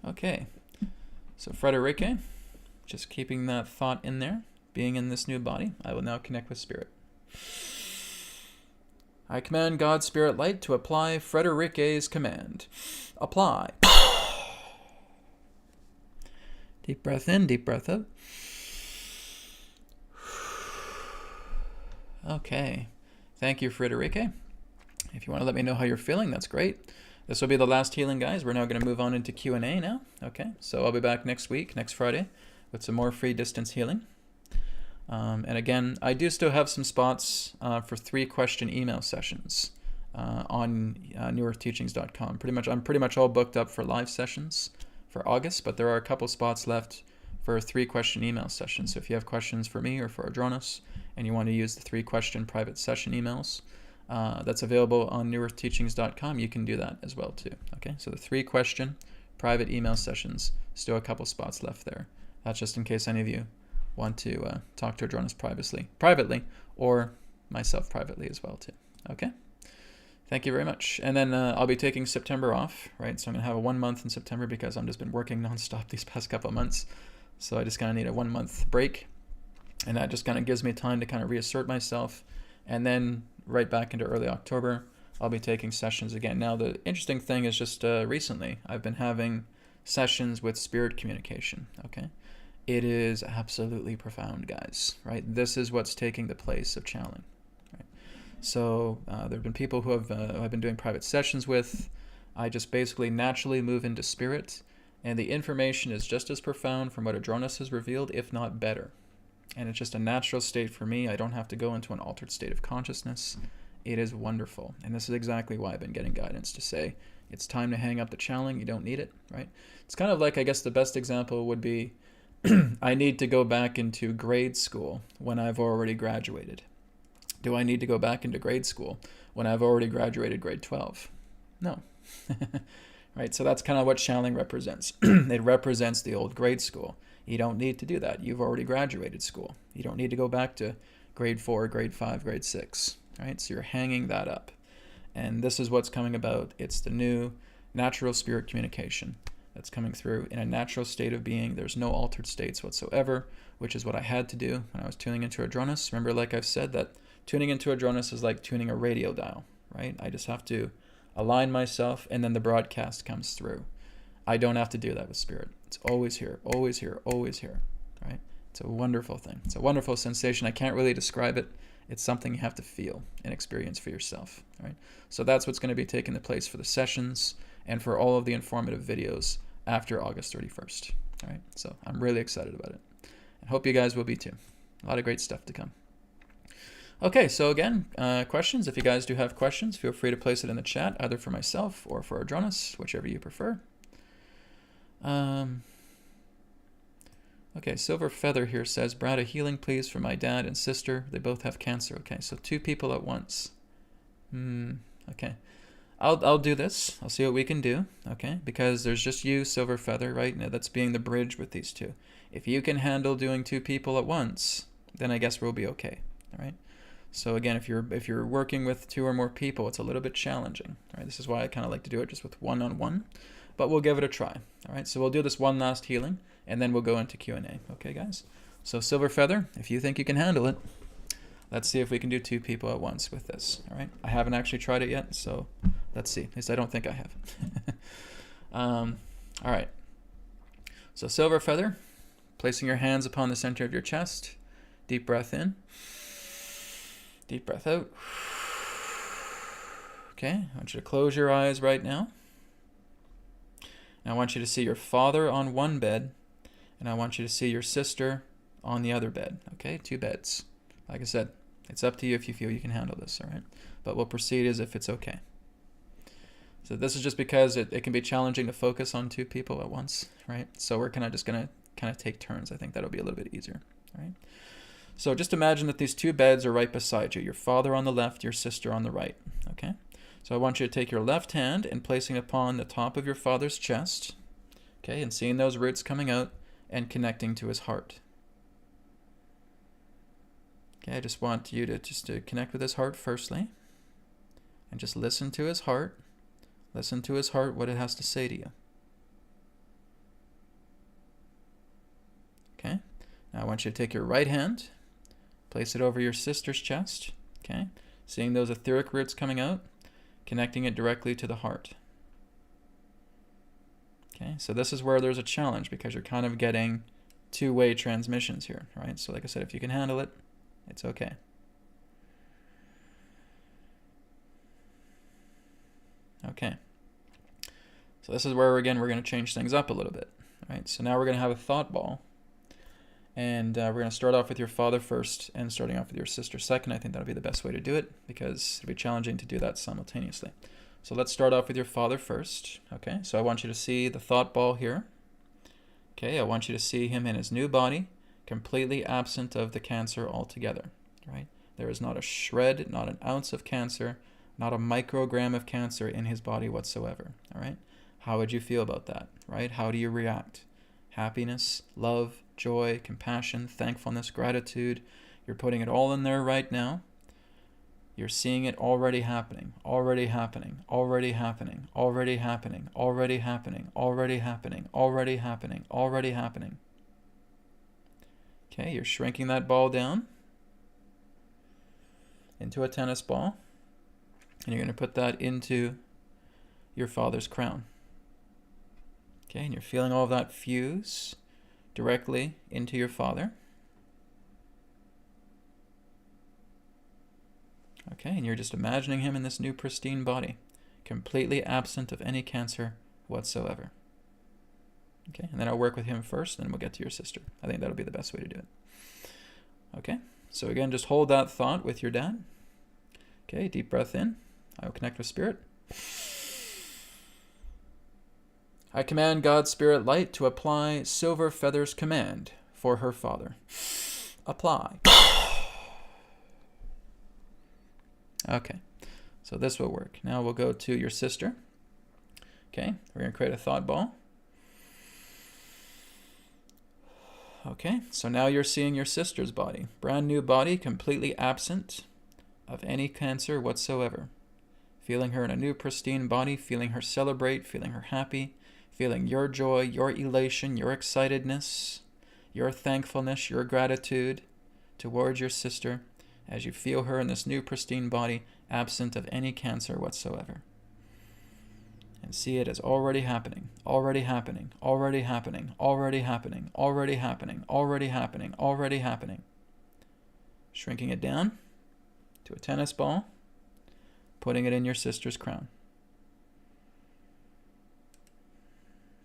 Okay, so Frederique, just keeping that thought in there, being in this new body, I will now connect with Spirit. I command God Spirit Light to apply Frederique's command. Apply. Deep breath in, deep breath out. Okay, thank you, Frederique. If you want to let me know how you're feeling, that's great. This will be the last healing, guys. We're now going to move on into Q&A now. Okay, so I'll be back next week, next Friday, with some more free distance healing. And again, I do still have some spots for 3-question email sessions on newearthteachings.com. I'm pretty much all booked up for live sessions for August, but there are a couple spots left for 3-question email sessions. So if you have questions for me or for Adronis, and you want to use the 3-question private session emails, that's available on newearthteachings.com. You can do that as well too. Okay, so the 3-question private email sessions, still a couple spots left there. That's just in case any of you want to talk to Adronis privately, or myself privately as well too. Okay, thank you very much. And then I'll be taking September off, right? So I'm gonna have a 1 month in September because I've just been working nonstop these past couple of months. So I just kind of need a 1 month break, and that just kind of gives me time to kind of reassert myself. And then right back into early October, I'll be taking sessions again. Now, the interesting thing is just recently, I've been having sessions with spirit communication, okay? It is absolutely profound, guys, right? This is what's taking the place of channeling, right? So there have been people who I've been doing private sessions with. I just basically naturally move into spirit, and the information is just as profound from what Adronis has revealed, if not better. And it's just a natural state for me. I don't have to go into an altered state of consciousness. It is wonderful. And this is exactly why I've been getting guidance to say, it's time to hang up the channeling. You don't need it, right? It's kind of like, I guess the best example would be, I need to go back into grade school when I've already graduated. Do I need to go back into grade school when I've already graduated grade 12? No. Right? So that's kind of what channeling represents. It represents the old grade school. You don't need to do that. You've already graduated school. You don't need to go back to grade 4, grade 5, grade 6, right? So you're hanging that up. And this is what's coming about. It's the new natural spirit communication that's coming through in a natural state of being. There's no altered states whatsoever, which is what I had to do when I was tuning into Adronis. Remember, like I've said, that tuning into Adronis is like tuning a radio dial, right? I just have to align myself, and then the broadcast comes through. I don't have to do that with spirit. It's always here, always here, always here, right? It's a wonderful thing. It's a wonderful sensation. I can't really describe it. It's something you have to feel and experience for yourself, right? So that's what's going to be taking the place for the sessions and for all of the informative videos after August 31st, all right? So I'm really excited about it. I hope you guys will be too. A lot of great stuff to come. Okay, so again, questions. If you guys do have questions, feel free to place it in the chat, either for myself or for Adronis, whichever you prefer. Okay, Silver Feather here says, Brad, a healing please for my dad and sister. They both have cancer. Okay, so 2 people at once. Okay. I'll do this. I'll see what we can do, okay? Because there's just you, Silver Feather, right? Now that's being the bridge with these 2. If you can handle doing 2 people at once, then I guess we'll be okay, all right? So again, if you're working with 2 or more people, it's a little bit challenging, right? This is why I kind of like to do it just with one-on-one, but we'll give it a try, all right? So we'll do this one last healing, and then we'll go into Q&A, okay, guys? So Silver Feather, if you think you can handle it, let's see if we can do 2 people at once with this, all right? I haven't actually tried it yet, so let's see. At least I don't think I have. All right. So Silver Feather, placing your hands upon the center of your chest. Deep breath in. Deep breath out. Okay, I want you to close your eyes right now. And I want you to see your father on one bed, and I want you to see your sister on the other bed, okay? 2 beds. Like I said, it's up to you if you feel you can handle this, all right? But we'll proceed as if it's okay. So this is just because it can be challenging to focus on 2 people at once, right? So we're just going to take turns. I think that'll be a little bit easier, all right? So just imagine that these 2 beds are right beside you. Your father on the left, your sister on the right, okay? So I want you to take your left hand and placing it upon the top of your father's chest, okay? And seeing those roots coming out and connecting to his heart. Okay, I just want you to connect with his heart firstly, and just listen to his heart. Listen to his heart, what it has to say to you. Okay, now I want you to take your right hand, place it over your sister's chest, okay? Seeing those etheric roots coming out, connecting it directly to the heart. Okay, so this is where there's a challenge because you're kind of getting 2-way transmissions here, right? So like I said, if you can handle it, it's okay. Okay. So this is where, again, we're going to change things up a little bit, right? So now we're going to have a thought ball. And we're going to start off with your father first and starting off with your sister second. I think that'll be the best way to do it because it'll be challenging to do that simultaneously. So let's start off with your father first, okay? So I want you to see the thought ball here. Okay, I want you to see him in his new body, completely absent of the cancer altogether, right? There is not a shred, not an ounce of cancer, not a microgram of cancer in his body whatsoever, all right? How would you feel about that, right? How do you react? Happiness, love, joy, compassion, thankfulness, gratitude. You're putting it all in there right now. You're seeing it already happening, already happening, already happening, already happening, already happening, already happening, already happening, already happening. Okay, you're shrinking that ball down into a tennis ball, and you're going to put that into your father's crown. Okay, and you're feeling all of that fuse directly into your father. Okay, and you're just imagining him in this new pristine body, completely absent of any cancer whatsoever. Okay, and then I'll work with him first, then we'll get to your sister. I think that'll be the best way to do it. Okay, so again, just hold that thought with your dad. Okay, deep breath in. I will connect with spirit. I command God's spirit light to apply Silver Feather's command for her father. Apply. Okay, so this will work. Now we'll go to your sister. Okay, we're going to create a thought ball. Okay, so now you're seeing your sister's body. Brand new body, completely absent of any cancer whatsoever. Feeling her in a new pristine body, feeling her celebrate, feeling her happy, feeling your joy, your elation, your excitedness, your thankfulness, your gratitude towards your sister as you feel her in this new pristine body, absent of any cancer whatsoever. And see it as already happening, already happening, already happening, already happening, already happening, already happening, already happening. Shrinking it down to a tennis ball, putting it in your sister's crown.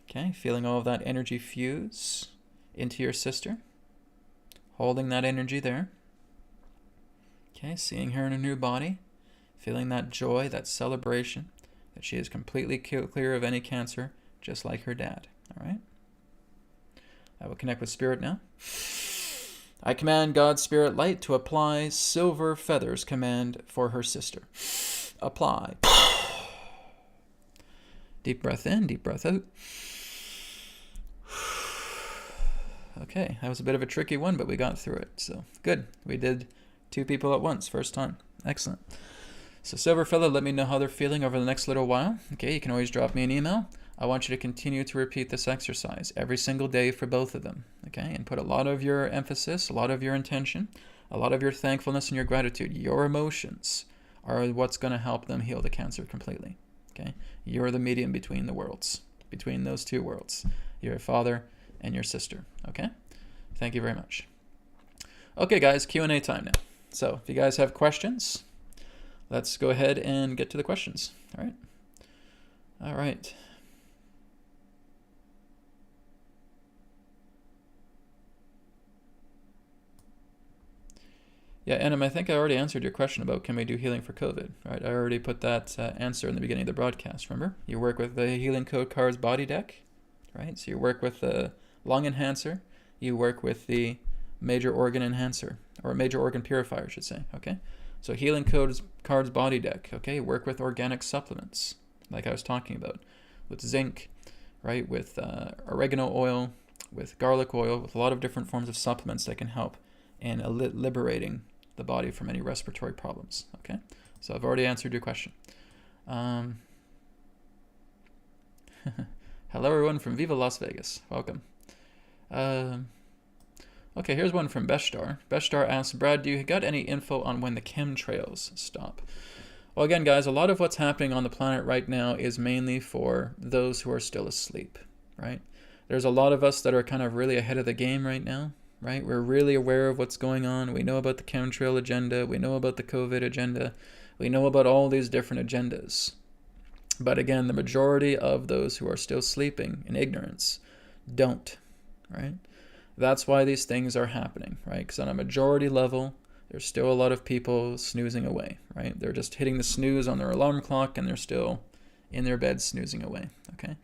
Okay, feeling all of that energy fuse into your sister, holding that energy there. Okay, seeing her in a new body, feeling that joy, that celebration, that she is completely clear of any cancer, just like her dad. All right? I will connect with spirit now. I command God's spirit light to apply Silver Feather's command for her sister. Apply. Deep breath in, deep breath out. Okay, that was a bit of a tricky one, but we got through it. So good. We did 2 people at once, first time. Excellent. So Silver Feather, let me know how they're feeling over the next little while. Okay, you can always drop me an email. I want you to continue to repeat this exercise every single day for both of them. Okay, and put a lot of your emphasis, a lot of your intention, a lot of your thankfulness and your gratitude. Your emotions are what's going to help them heal the cancer completely. Okay, you're the medium between the worlds, between those 2 worlds, your father and your sister. Okay, thank you very much. Okay, guys, Q&A time now. So if you guys have questions, let's go ahead and get to the questions. All right. All right. Yeah, Anam, I think I already answered your question about can we do healing for COVID, right? I already put that answer in the beginning of the broadcast, remember? You work with the Healing Code Cards body deck, right? So you work with the lung enhancer, you work with the major organ enhancer, or major organ purifier, I should say, okay? So Healing Codes Cards body deck, okay? Work with organic supplements, like I was talking about, with zinc, right? With oregano oil, with garlic oil, with a lot of different forms of supplements that can help in liberating the body from any respiratory problems, okay? So I've already answered your question. Hello, everyone from Viva Las Vegas. Welcome. Okay, here's one from Beshtar. Beshtar asks, Brad, do you got any info on when the chemtrails stop? Well, again, guys, a lot of what's happening on the planet right now is mainly for those who are still asleep, right? There's a lot of us that are kind of really ahead of the game right now, right? We're really aware of what's going on. We know about the chemtrail agenda. We know about the COVID agenda. We know about all these different agendas. But again, the majority of those who are still sleeping in ignorance don't, right? That's why these things are happening, right? Because on a majority level, there's still a lot of people snoozing away, right? They're just hitting the snooze on their alarm clock and they're still in their bed snoozing away, okay?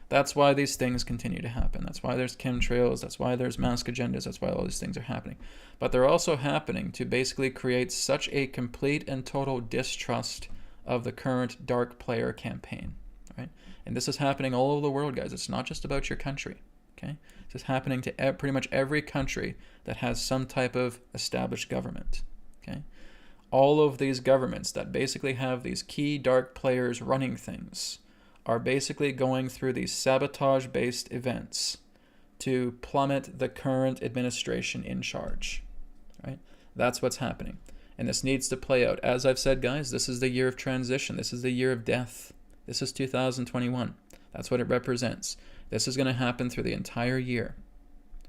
That's why these things continue to happen. That's why there's chemtrails. That's why there's mask agendas. That's why all these things are happening. But they're also happening to basically create such a complete and total distrust of the current dark player campaign, right? And this is happening all over the world, guys. It's not just about your country, okay? This is happening to pretty much every country that has some type of established government, okay? All of these governments that basically have these key dark players running things are basically going through these sabotage-based events to plummet the current administration in charge, right? That's what's happening. And this needs to play out. As I've said, guys, this is the year of transition. This is the year of death. This is 2021. That's what it represents. This is going to happen through the entire year,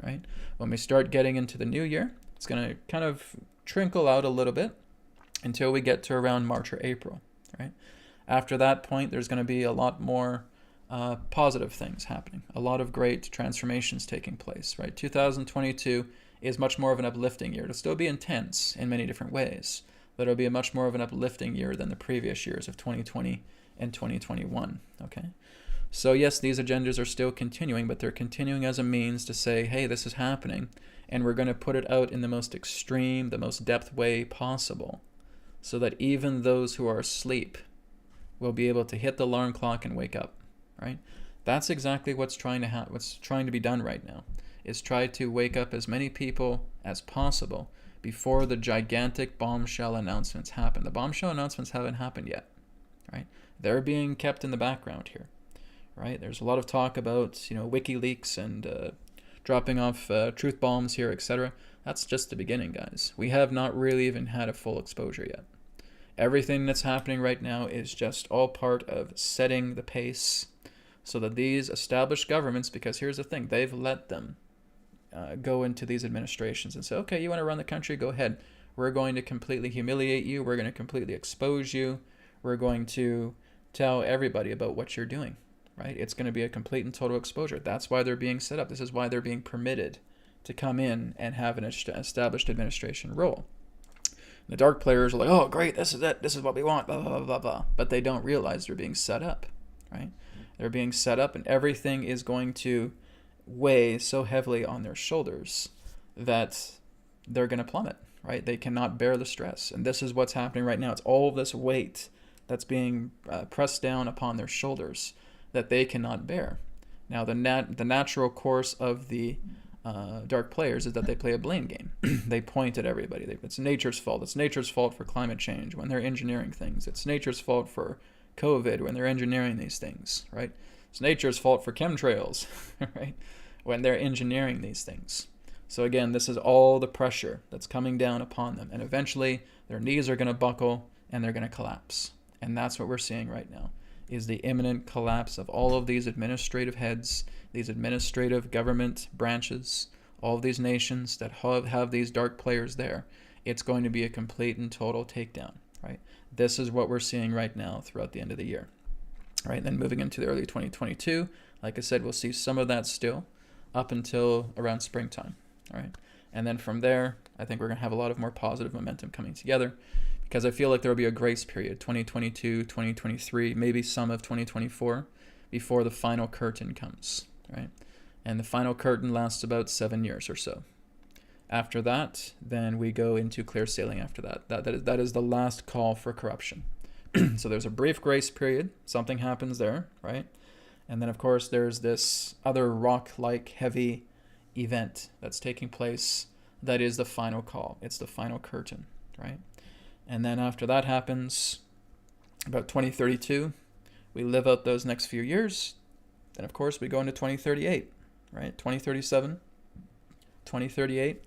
right? When we start getting into the new year, it's going to kind of trickle out a little bit until we get to around March or April, right? After that point, there's going to be a lot more positive things happening, a lot of great transformations taking place, right? 2022 is much more of an uplifting year. It'll still be intense in many different ways, but it'll be a much more of an uplifting year than the previous years of 2020 and 2021, okay? So yes, these agendas are still continuing, but they're continuing as a means to say, hey, this is happening, and we're going to put it out in the most extreme, the most depth way possible, so that even those who are asleep will be able to hit the alarm clock and wake up, right? That's exactly what's trying to be done right now, is try to wake up as many people as possible before the gigantic bombshell announcements happen. The bombshell announcements haven't happened yet, right? They're being kept in the background here, right? There's a lot of talk about, WikiLeaks and dropping off truth bombs here, etc. That's just the beginning, guys. We have not really even had a full exposure yet. Everything that's happening right now is just all part of setting the pace so that these established governments, because here's the thing, they've let them go into these administrations and say, okay, you want to run the country, go ahead. We're going to completely humiliate you. We're going to completely expose you. We're going to tell everybody about what you're doing, right? It's going to be a complete and total exposure. That's why they're being set up. This is why they're being permitted to come in and have an established administration role. The dark players are like, oh, great, this is it. This is what we want, blah, blah, blah, blah, blah. But they don't realize they're being set up, right? They're being set up, and everything is going to weigh so heavily on their shoulders that they're going to plummet, right? They cannot bear the stress. And this is what's happening right now. It's all of this weight that's being pressed down upon their shoulders that they cannot bear. Now, the natural course of the dark players is that they play a blame game. They point at everybody. It's nature's fault. It's nature's fault for climate change when they're engineering things. It's nature's fault for COVID when they're engineering these things, right? It's nature's fault for chemtrails, right? When they're engineering these things. So again, this is all the pressure that's coming down upon them. And eventually their knees are going to buckle and they're going to collapse. And that's what we're seeing right now, is the imminent collapse of all of these administrative heads, these administrative government branches, all of these nations that have these dark players there. It's going to be a complete and total takedown, right? This is what we're seeing right now throughout the end of the year, right? Then moving into the early 2022, like I said, we'll see some of that still up until around springtime, all right? And then from there, I think we're going to have a lot of more positive momentum coming together, because I feel like there will be a grace period, 2022, 2023, maybe some of 2024, before the final curtain comes, right? And the final curtain lasts about 7 years or so. After that, then we go into clear sailing after that. That is the last call for corruption. So there's a brief grace period. Something happens there, right? And then, of course, there's this other rock-like heavy event that's taking place that is the final call. It's the final curtain, right? And then after that happens, about 2032, we live out those next few years. Then, of course, we go into 2038, right? 2037, 2038,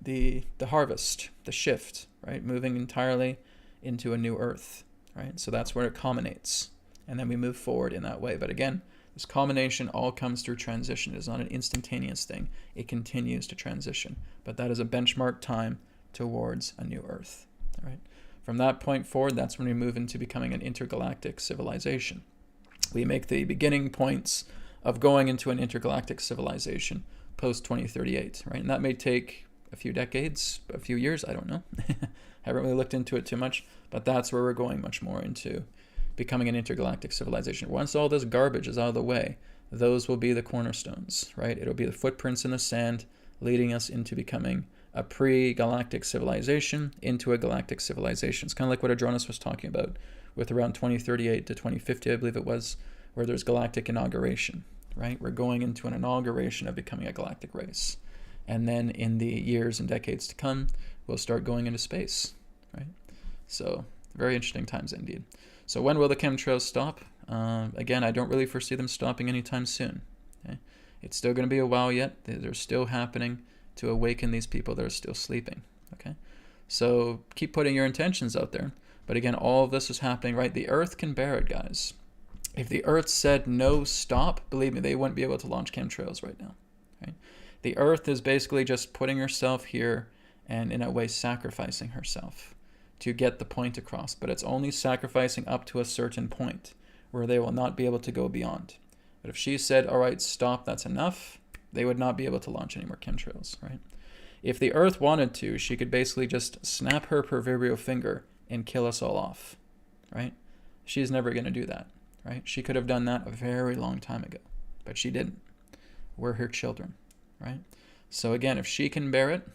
the harvest, the shift, right? Moving entirely into a new earth, right? So that's where it culminates. And then we move forward in that way. But again, this culmination all comes through transition. It is not an instantaneous thing. It continues to transition. But that is a benchmark time towards a new earth, all right? From that point forward, that's when we move into becoming an intergalactic civilization. We make the beginning points of going into an intergalactic civilization post-2038, right? And that may take a few decades, a few years, I don't know. Haven't really looked into it too much, but that's where we're going much more into becoming an intergalactic civilization. Once all this garbage is out of the way, those will be the cornerstones, right? It'll be the footprints in the sand leading us into becoming a pre-galactic civilization into a galactic civilization. It's kind of like what Adronis was talking about with around 2038 to 2050, I believe it was, where there's galactic inauguration, right? We're going into an inauguration of becoming a galactic race. And then in the years and decades to come, we'll start going into space, right? So very interesting times indeed. So when will the chemtrails stop? Again, I don't really foresee them stopping anytime soon. Okay? It's still going to be a while yet. They're still happening to awaken these people that are still sleeping. Okay, so keep putting your intentions out there. But again, all of this is happening, right? The Earth can bear it, guys. If the Earth said no, stop, believe me, they wouldn't be able to launch chemtrails right now. Right? The Earth is basically just putting herself here and in a way sacrificing herself to get the point across. But it's only sacrificing up to a certain point where they will not be able to go beyond. But if she said, all right, stop, that's enough, they would not be able to launch any more chemtrails, right? If the Earth wanted to, she could basically just snap her proverbial finger and kill us all off, right? She's never going to do that, right? She could have done that a very long time ago, but she didn't. We're her children, right? So again, if she can bear it,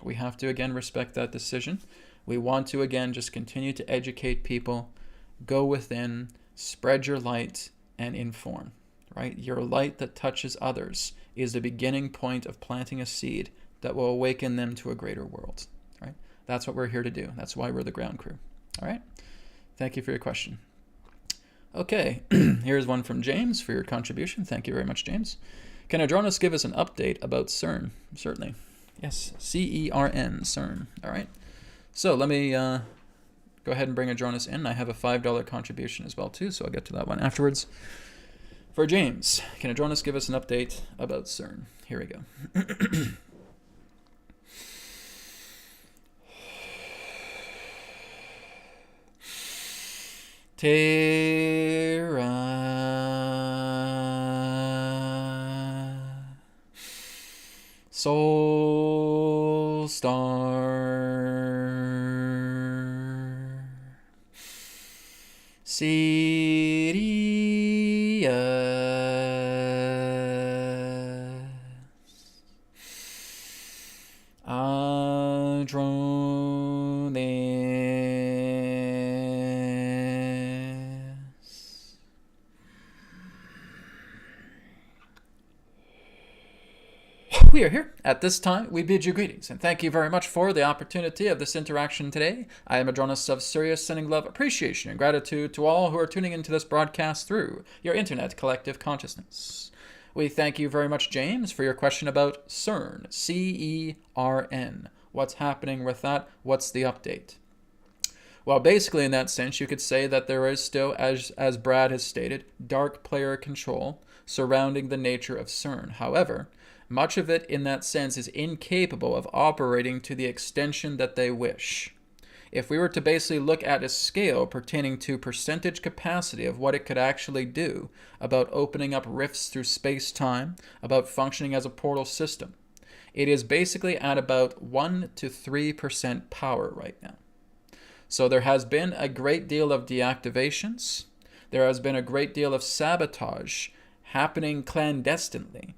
we have to, again, respect that decision. We want to, again, just continue to educate people, go within, spread your light, and inform, right? Your light that touches others is the beginning point of planting a seed that will awaken them to a greater world, right? That's what we're here to do. That's why we're the ground crew, all right? Thank you for your question. Okay, here's one from James for your contribution. Thank you very much, James. Can Adronis give us an update about CERN? Certainly. Yes, CERN, CERN, all right? So let me go ahead and bring Adronis in. I have a $5 contribution as well, too, so I'll get to that one afterwards. For James, can Adronis give us an update about CERN? Here we go. Terra Soul Star Sirius Adronis. We are here. At this time, we bid you greetings, and thank you very much for the opportunity of this interaction today. I am Adronis of Sirius, sending love, appreciation, and gratitude to all who are tuning into this broadcast through your internet collective consciousness. We thank you very much, James, for your question about CERN, C-E-R-N. What's happening with that? What's the update? Well, basically, in that sense, you could say that there is still, as Brad has stated, dark player control surrounding the nature of CERN. However, much of it, in that sense, is incapable of operating to the extension that they wish. If we were to basically look at a scale pertaining to percentage capacity of what it could actually do about opening up rifts through space-time, about functioning as a portal system, it is basically at about 1 to 3% power right now. So there has been a great deal of deactivations. There has been a great deal of sabotage happening clandestinely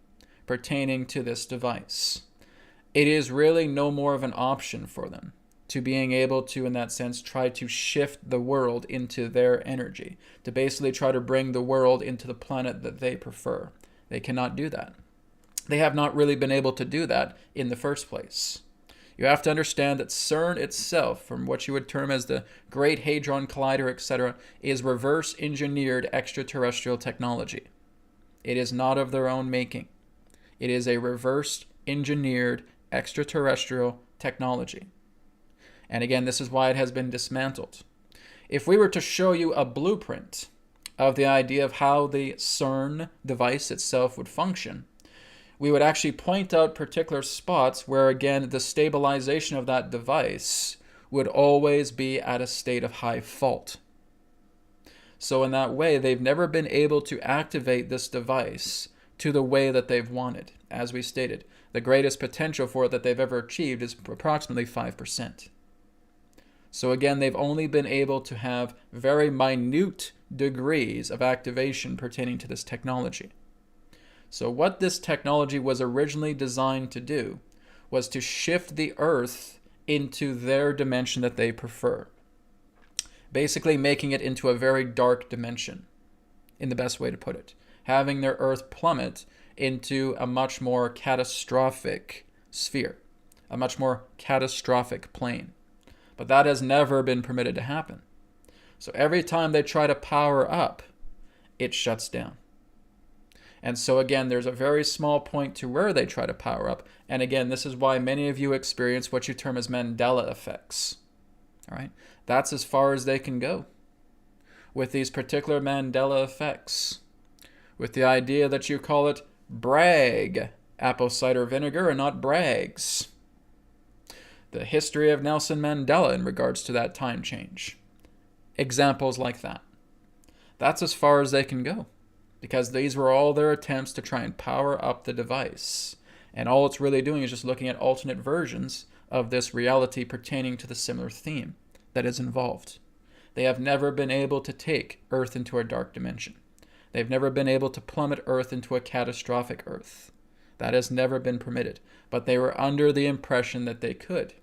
pertaining to this device. It is really no more of an option for them to being able to, in that sense, try to shift the world into their energy, to basically try to bring the world into the planet that they prefer. They cannot do that. They have not really been able to do that in the first place. You have to understand that CERN itself, from what you would term as the Great Hadron Collider, etc., is reverse engineered extraterrestrial technology. It is not of their own making. It is a reverse engineered extraterrestrial technology. And again, this is why it has been dismantled. If we were to show you a blueprint of the idea of how the CERN device itself would function, we would actually point out particular spots where, again, the stabilization of that device would always be at a state of high fault. So in that way, they've never been able to activate this device to the way that they've wanted. As we stated, the greatest potential for it that they've ever achieved is approximately 5%. So again, they've only been able to have very minute degrees of activation pertaining to this technology. So what this technology was originally designed to do was to shift the Earth into their dimension that they prefer, basically making it into a very dark dimension, in the best way to put it, having their Earth plummet into a much more catastrophic sphere, a much more catastrophic plane. But that has never been permitted to happen. So every time they try to power up, it shuts down. And so again, there's a very small point to where they try to power up. And again, this is why many of you experience what you term as Mandela effects. All right? That's as far as they can go with these particular Mandela effects, with the idea that you call it brag apple cider vinegar and not brags. The history of Nelson Mandela in regards to that time change. Examples like that. That's as far as they can go, because these were all their attempts to try and power up the device. And all it's really doing is just looking at alternate versions of this reality pertaining to the similar theme that is involved. They have never been able to take Earth into a dark dimension. They've never been able to plummet Earth into a catastrophic Earth. That has never been permitted. But they were under the impression that they could.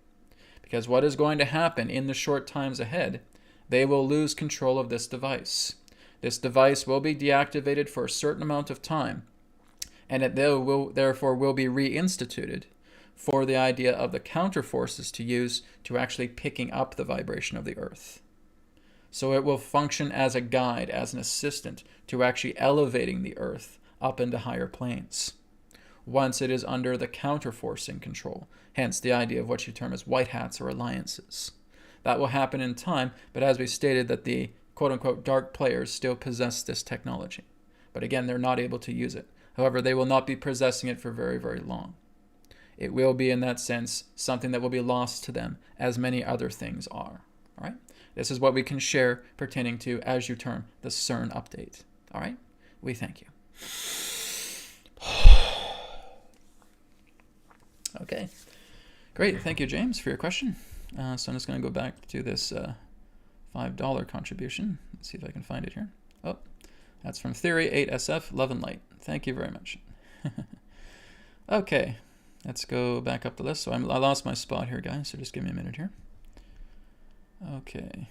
Because what is going to happen in the short times ahead, they will lose control of this device. This device will be deactivated for a certain amount of time, and it therefore will be reinstituted for the idea of the counter forces to use to actually picking up the vibration of the Earth. So it will function as a guide, as an assistant to actually elevating the Earth up into higher planes once it is under the counter-forcing control, hence the idea of what you term as white hats or alliances. That will happen in time, but as we stated, that the quote-unquote dark players still possess this technology. But again, they're not able to use it. However, they will not be possessing it for very, very long. It will be, in that sense, something that will be lost to them, as many other things are. All right? This is what we can share pertaining to, as you term, the CERN update. All right? We thank you. Okay. Great. Thank you, James, for your question. So I'm just going to go back to this $5 contribution. Let's see if I can find it here. Oh, that's from Theory 8SF, Love and Light. Thank you very much. Okay, let's go back up the list. So I lost my spot here, guys, so just give me a minute here. Okay.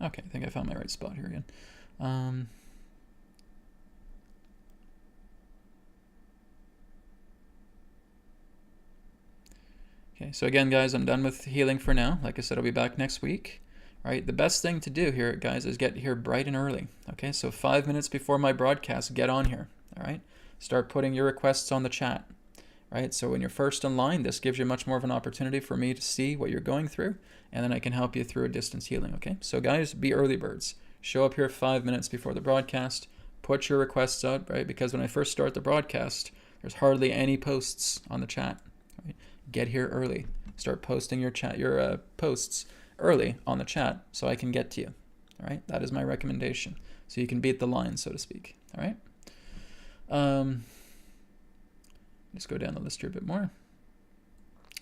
Okay, I think I found my right spot here again. Okay, so again, guys, I'm done with healing for now. Like I said, I'll be back next week. All right, the best thing to do here, guys, is get here bright and early. Okay, so 5 minutes before my broadcast, get on here. All right, start putting your requests on the chat. All right, so when you're first in line, this gives you much more of an opportunity for me to see what you're going through, and then I can help you through a distance healing. Okay, so guys, be early birds. Show up here 5 minutes before the broadcast. Put your requests out, right? Because when I first start the broadcast, there's hardly any posts on the chat. Right? Get here early. Start posting your posts early on the chat so I can get to you. All right, that is my recommendation. So you can beat the line, so to speak. All right. Let's go down the list here a bit more.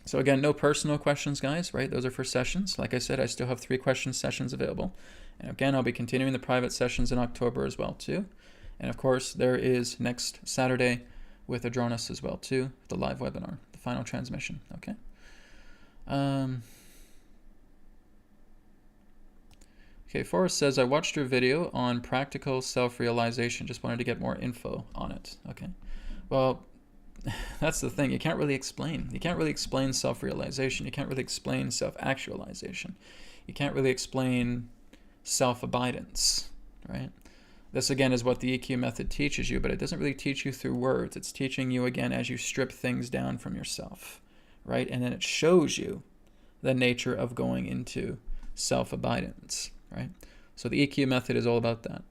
So again, no personal questions, guys, right? Those are for sessions. Like I said, I still have 3 question sessions available. And again, I'll be continuing the private sessions in October as well, too. And of course, there is next Saturday with Adronis as well, too, the live webinar, the final transmission, okay? Okay, Forrest says, I watched your video on practical self-realization. Just wanted to get more info on it. Okay. Well, that's the thing. You can't really explain. You can't really explain self-realization. You can't really explain self-actualization. You can't really explain self-abidance, right? This, again, is what the EQ method teaches you, but it doesn't really teach you through words. It's teaching you, again, as you strip things down from yourself, right? And then it shows you the nature of going into self-abidance, right? So the EQ method is all about that.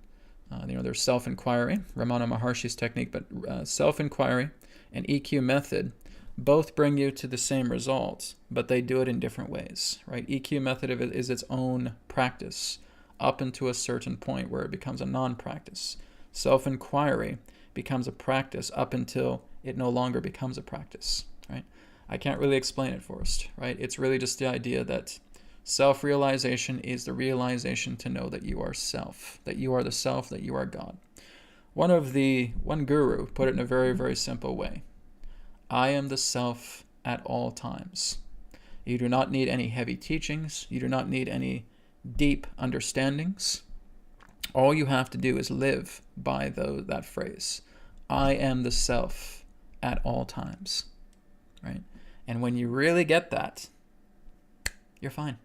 There's self-inquiry, Ramana Maharshi's technique, but self-inquiry and EQ method both bring you to the same results, but they do it in different ways, right? EQ method is its own practice up into a certain point where it becomes a non-practice. Self-inquiry becomes a practice up until it no longer becomes a practice, right? I can't really explain it, Forrest, right? It's really just the idea that Self-realization is the realization to know that you are self, that you are the self, that you are God. One guru put it in a very, very simple way. I am the self at all times. You do not need any heavy teachings. You do not need any deep understandings. All you have to do is live by that phrase. I am the self at all times, right? And when you really get that, you're fine,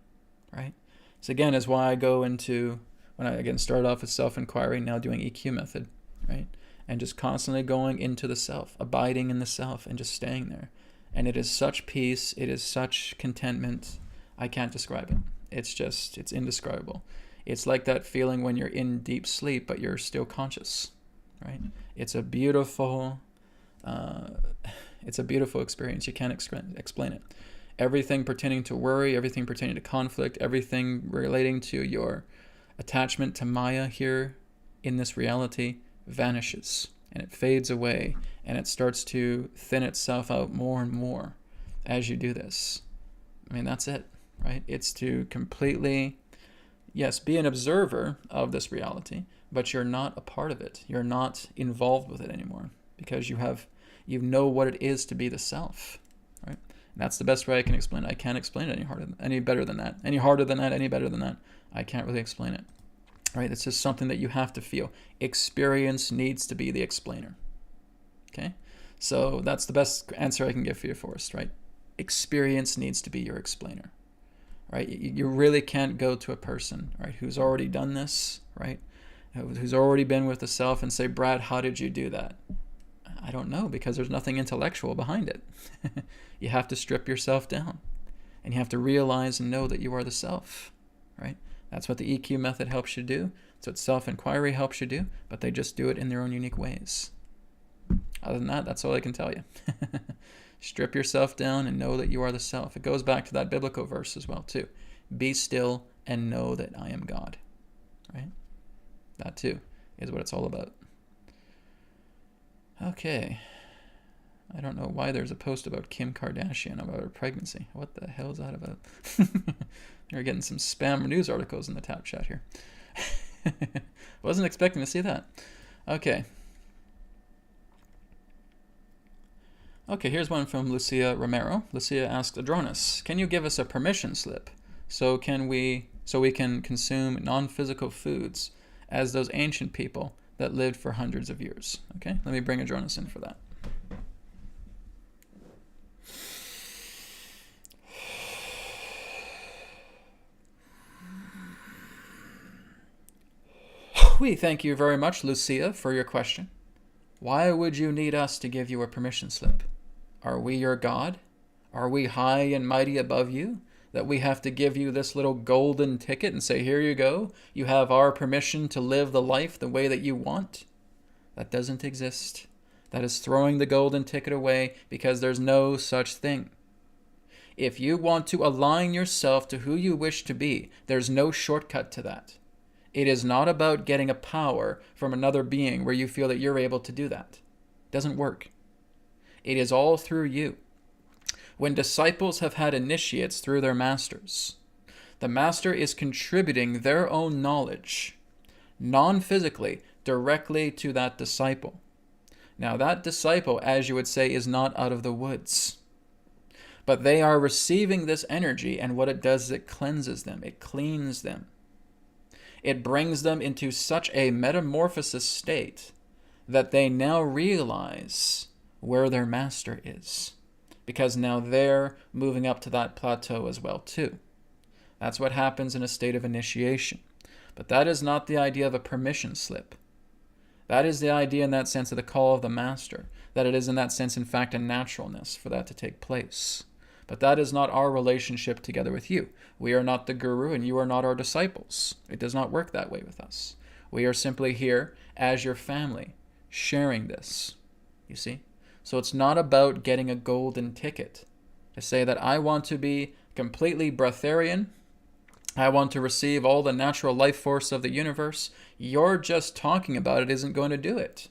right? So again, is why I go into, when I again start off with self-inquiry, now doing EQ method, right? And just constantly going into the self, abiding in the self, and just staying there. And it is such peace, it is such contentment, I can't describe it. It's indescribable. It's like that feeling when you're in deep sleep, but you're still conscious, right? It's a beautiful experience. You can't explain it. Everything pertaining to worry, everything pertaining to conflict, everything relating to your attachment to Maya here in this reality vanishes, and it fades away, and it starts to thin itself out more and more as you do this. I mean, that's it, right? It's to completely, yes, be an observer of this reality, but you're not a part of it. You're not involved with it anymore, because you know what it is to be the self, right? And that's the best way I can explain it. I can't explain it any better than that. Any harder than that, any better than that. I can't really explain it, right? It's just something that you have to feel. Experience needs to be the explainer, okay? So that's the best answer I can give for you, Forrest, right? Experience needs to be your explainer, right? You really can't go to a person, right, who's already done this, right, who's already been with the self and say, Brad, how did you do that? I don't know, because there's nothing intellectual behind it. You have to strip yourself down, and you have to realize and know that you are the self, right? That's what the EQ method helps you do. That's what self-inquiry helps you do, but they just do it in their own unique ways. Other than that, that's all I can tell you. Strip yourself down and know that you are the self. It goes back to that biblical verse as well, too. Be still and know that I am God, right? That, too, is what it's all about. Okay. I don't know why there's a post about Kim Kardashian about her pregnancy. What the hell is that about? You're getting some spam news articles in the tap chat here. Wasn't expecting to see that. Okay. Okay, here's one from Lucia Romero. Lucia asked, Adronis, can you give us a permission slip so we can consume non-physical foods as those ancient people that lived for hundreds of years? Okay, let me bring Adronis in for that. We thank you very much, Lucia, for your question. Why would you need us to give you a permission slip? Are we your God? Are we high and mighty above you, that we have to give you this little golden ticket and say, here you go, you have our permission to live the life the way that you want? That doesn't exist. That is throwing the golden ticket away, because there's no such thing. If you want to align yourself to who you wish to be, there's no shortcut to that. It is not about getting a power from another being where you feel that you're able to do that. It doesn't work. It is all through you. When disciples have had initiates through their masters, the master is contributing their own knowledge, non-physically, directly to that disciple. Now that disciple, as you would say, is not out of the woods. But they are receiving this energy, and what it does is it cleanses them. It cleans them. It brings them into such a metamorphosis state that they now realize where their master is, because now they're moving up to that plateau as well too. That's what happens in a state of initiation. But that is not the idea of a permission slip. That is the idea in that sense of the call of the master, that it is in that sense, in fact, a naturalness for that to take place. But that is not our relationship together with you. We are not the guru, and you are not our disciples. It does not work that way with us. We are simply here as your family, sharing this. You see? So it's not about getting a golden ticket to say that I want to be completely breatharian. I want to receive all the natural life force of the universe. You're just talking about it isn't going to do it.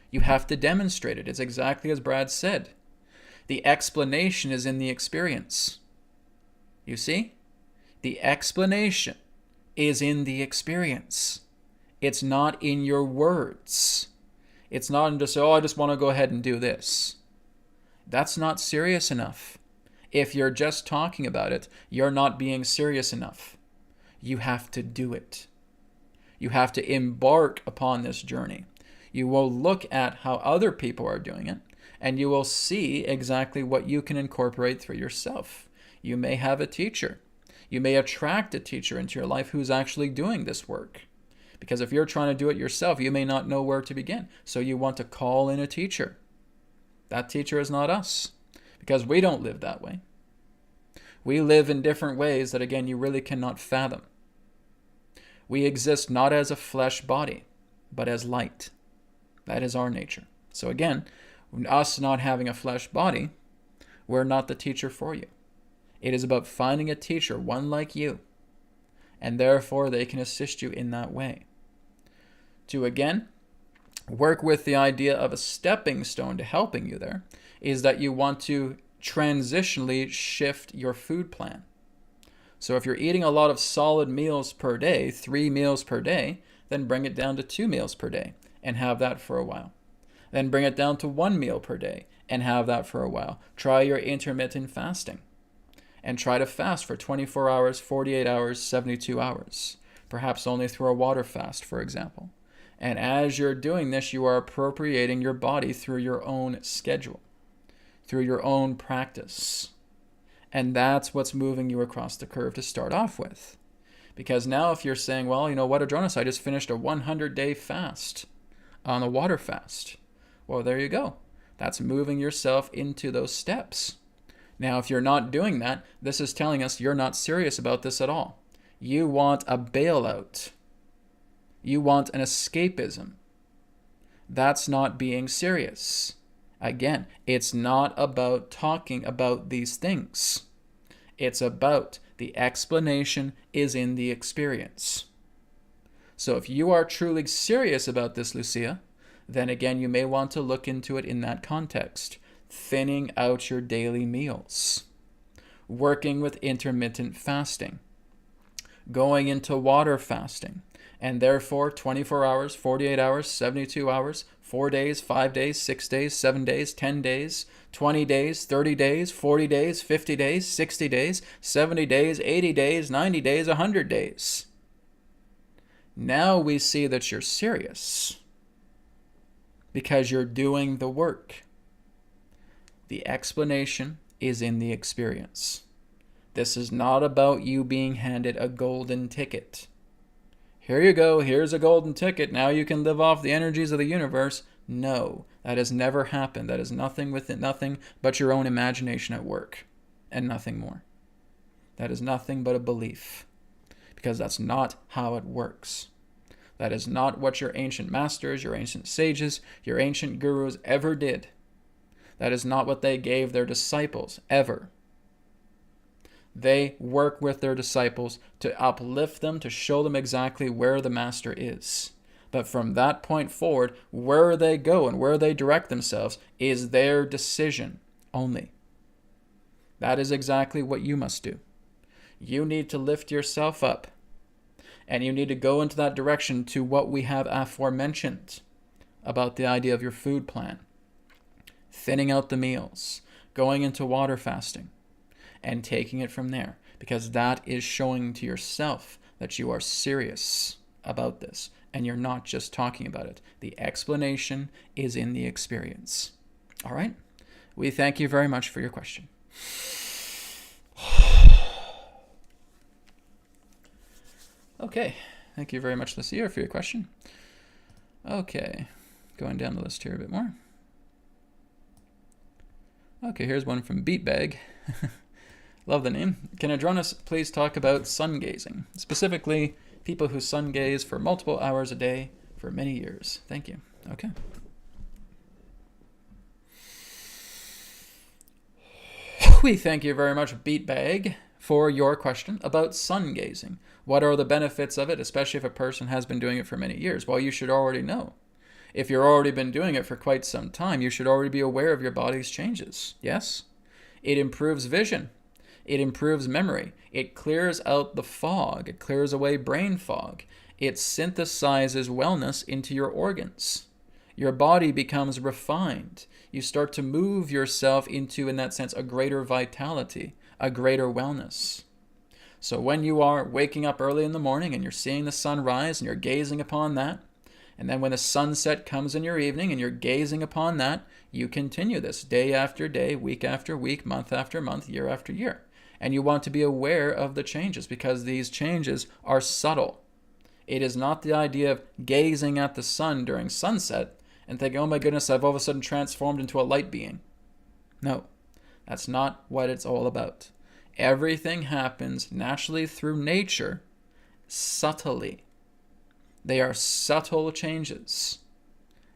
You have to demonstrate it. It's exactly as Brad said. The explanation is in the experience. You see? The explanation is in the experience. It's not in your words. It's not in just, oh, I just want to go ahead and do this. That's not serious enough. If you're just talking about it, you're not being serious enough. You have to do it. You have to embark upon this journey. You will look at how other people are doing it, and you will see exactly what you can incorporate through yourself. You may have a teacher. You may attract a teacher into your life who's actually doing this work. Because if you're trying to do it yourself, you may not know where to begin. So you want to call in a teacher. That teacher is not us, because we don't live that way. We live in different ways that, again, you really cannot fathom. We exist not as a flesh body, but as light. That is our nature. So again, us not having a flesh body, we're not the teacher for you. It is about finding a teacher, one like you, and therefore they can assist you in that way. To again, work with the idea of a stepping stone to helping you there, is that you want to transitionally shift your food plan. So if you're eating a lot of solid meals per day, 3 meals per day, then bring it down to 2 meals per day and have that for a while. Then bring it down to 1 meal per day and have that for a while. Try your intermittent fasting and try to fast for 24 hours, 48 hours, 72 hours, perhaps only through a water fast, for example. And as you're doing this, you are appropriating your body through your own schedule, through your own practice. And that's what's moving you across the curve to start off with. Because now if you're saying, well, you know what, Adronis, I just finished a 100-day fast on a water fast. Well, there you go. That's moving yourself into those steps. Now, if you're not doing that, this is telling us you're not serious about this at all. You want a bailout. You want an escapism. That's not being serious. Again, it's not about talking about these things. It's about the explanation is in the experience. So if you are truly serious about this, Lucia, then again, you may want to look into it in that context. Thinning out your daily meals. Working with intermittent fasting. Going into water fasting. And therefore, 24 hours, 48 hours, 72 hours, 4 days, 5 days, 6 days, 7 days, 10 days, 20 days, 30 days, 40 days, 50 days, 60 days, 70 days, 80 days, 90 days, 100 days. Now we see that you're serious because you're doing the work. The explanation is in the experience. This is not about you being handed a golden ticket. Here you go, here's a golden ticket, now you can live off the energies of the universe. No, that has never happened. That is nothing but your own imagination at work, and nothing more. That is nothing but a belief, because that's not how it works. That is not what your ancient masters, your ancient sages, your ancient gurus ever did. That is not what they gave their disciples, ever. They work with their disciples to uplift them, to show them exactly where the master is. But from that point forward, where they go and where they direct themselves is their decision only. That is exactly what you must do. You need to lift yourself up, and you need to go into that direction to what we have aforementioned about the idea of your food plan. Thinning out the meals, going into water fasting, and taking it from there, because that is showing to yourself that you are serious about this, and you're not just talking about it. The explanation is in the experience. All right? We thank you very much for your question. Okay. Thank you very much, Lucia, for your question. Okay. Going down the list here a bit more. Okay, here's one from Beatbag. Love the name. Can Adronis please talk about sun gazing? Specifically, people who sun gaze for multiple hours a day for many years. Thank you. Okay. We thank you very much, Beatbag, for your question about sun gazing. What are the benefits of it, especially if a person has been doing it for many years? Well, you should already know. If you've already been doing it for quite some time, you should already be aware of your body's changes. Yes? It improves vision. It improves memory. It clears out the fog. It clears away brain fog. It synthesizes wellness into your organs. Your body becomes refined. You start to move yourself into, in that sense, a greater vitality, a greater wellness. So when you are waking up early in the morning and you're seeing the sun rise and you're gazing upon that, and then when the sunset comes in your evening and you're gazing upon that, you continue this day after day, week after week, month after month, year after year. And you want to be aware of the changes because these changes are subtle. It is not the idea of gazing at the sun during sunset and thinking, oh my goodness, I've all of a sudden transformed into a light being. No, that's not what it's all about. Everything happens naturally through nature, subtly. They are subtle changes.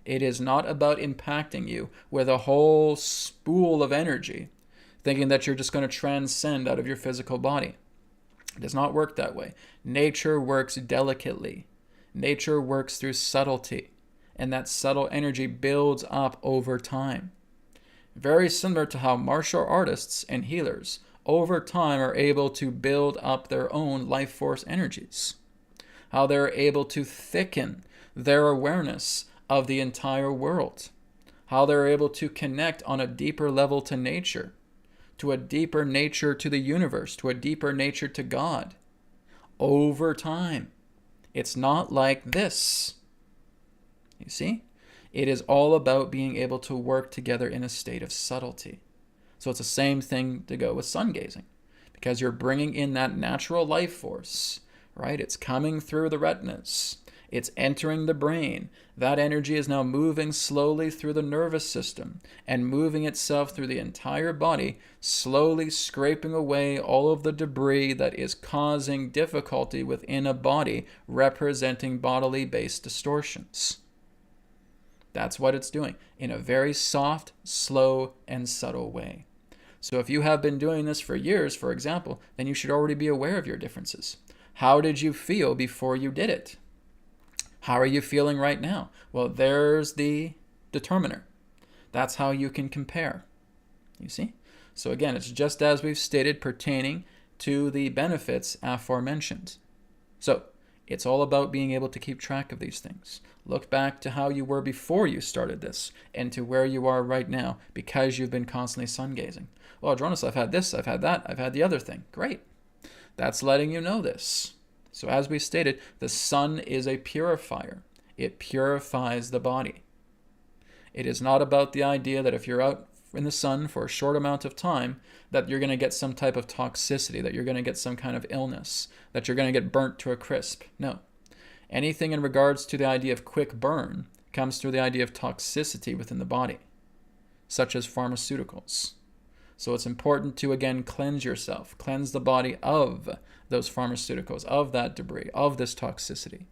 It is not about impacting you with a whole spool of energy, thinking that you're just going to transcend out of your physical body. It does not work that way. Nature works delicately. Nature works through subtlety, and that subtle energy builds up over time. Very similar to how martial artists and healers over time are able to build up their own life force energies. How they're able to thicken their awareness of the entire world. How they're able to connect on a deeper level to nature, to a deeper nature to the universe, to a deeper nature to God. Over time. It's not like this. You see? It is all about being able to work together in a state of subtlety. So it's the same thing to go with sun gazing, because you're bringing in that natural life force, right? It's coming through the retinas. It's entering the brain. That energy is now moving slowly through the nervous system and moving itself through the entire body, slowly scraping away all of the debris that is causing difficulty within a body, representing bodily-based distortions. That's what it's doing in a very soft, slow, and subtle way. So if you have been doing this for years, for example, then you should already be aware of your differences. How did you feel before you did it? How are you feeling right now? Well, there's the determiner. That's how you can compare. You see? So again, it's just as we've stated pertaining to the benefits aforementioned. So it's all about being able to keep track of these things. Look back to how you were before you started this and to where you are right now because you've been constantly sun gazing. Well, Adronis, I've had this, I've had that, I've had the other thing. Great. That's letting you know this. So as we stated, the sun is a purifier. It purifies the body. It is not about the idea that if you're out in the sun for a short amount of time, that you're going to get some type of toxicity, that you're going to get some kind of illness, that you're going to get burnt to a crisp. No. Anything in regards to the idea of quick burn comes through the idea of toxicity within the body, such as pharmaceuticals. So it's important to, again, cleanse yourself, cleanse the body of those pharmaceuticals, of that debris, of this toxicity.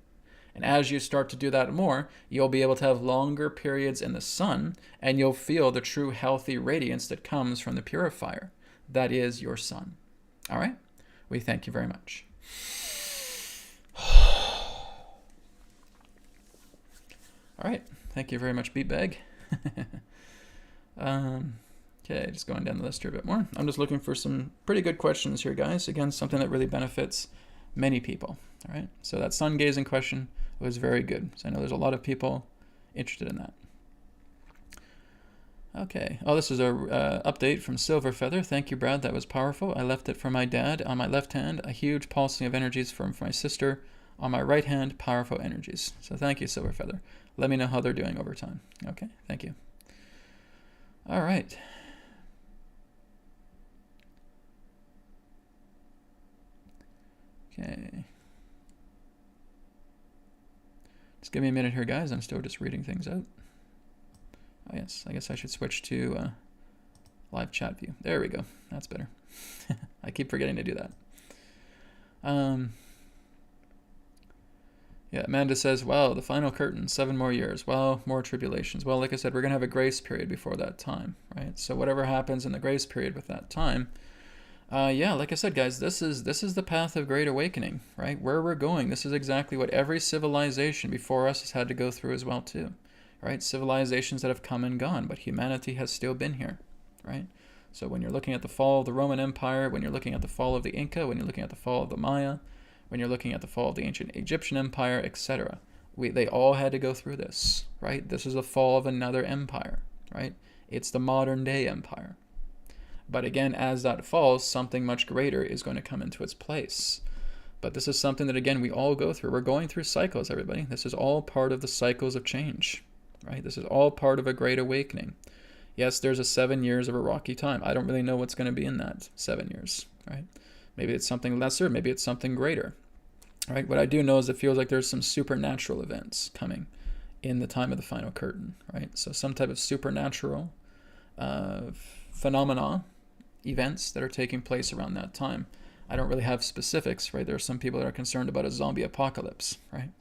And as you start to do that more, you'll be able to have longer periods in the sun, and you'll feel the true healthy radiance that comes from the purifier. That is your sun. All right? We thank you very much. All right. Thank you very much, Beatbag. Okay, just going down the list here a bit more. I'm just looking for some pretty good questions here, guys. Again, something that really benefits many people. All right, so that sun gazing question was very good. So I know there's a lot of people interested in that. Okay. Oh, this is a update from Silver Feather. Thank you, Brad. That was powerful. I left it for my dad on my left hand. A huge pulsing of energies from my sister on my right hand. Powerful energies. So thank you, Silver Feather. Let me know how they're doing over time. Okay. Thank you. All right. Okay. Just give me a minute here, guys. I'm still just reading things out. Oh, yes. I guess I should switch to live chat view. There we go. That's better. I keep forgetting to do that. Yeah, Amanda says, wow, the final curtain, 7 more years. Well, more tribulations. Well, like I said, we're going to have a grace period before that time, right? So whatever happens in the grace period with that time, yeah, like I said, guys, this is the path of great awakening, right? Where we're going, this is exactly what every civilization before us has had to go through as well, too, right? Civilizations that have come and gone, but humanity has still been here, right? So when you're looking at the fall of the Roman Empire, when you're looking at the fall of the Inca, when you're looking at the fall of the Maya, when you're looking at the fall of the ancient Egyptian Empire, etc., they all had to go through this, right? This is the fall of another empire, right? It's the modern day empire. But again, as that falls, something much greater is going to come into its place. But this is something that, again, we all go through. We're going through cycles, everybody. This is all part of the cycles of change, right? This is all part of a great awakening. Yes, there's a 7 years of a rocky time. I don't really know what's going to be in that 7 years, right? Maybe it's something lesser. Maybe it's something greater, right? What I do know is it feels like there's some supernatural events coming in the time of the final curtain, right? So some type of supernatural phenomena, events that are taking place around that time. I don't really have specifics, right? There are some people that are concerned about a zombie apocalypse, right?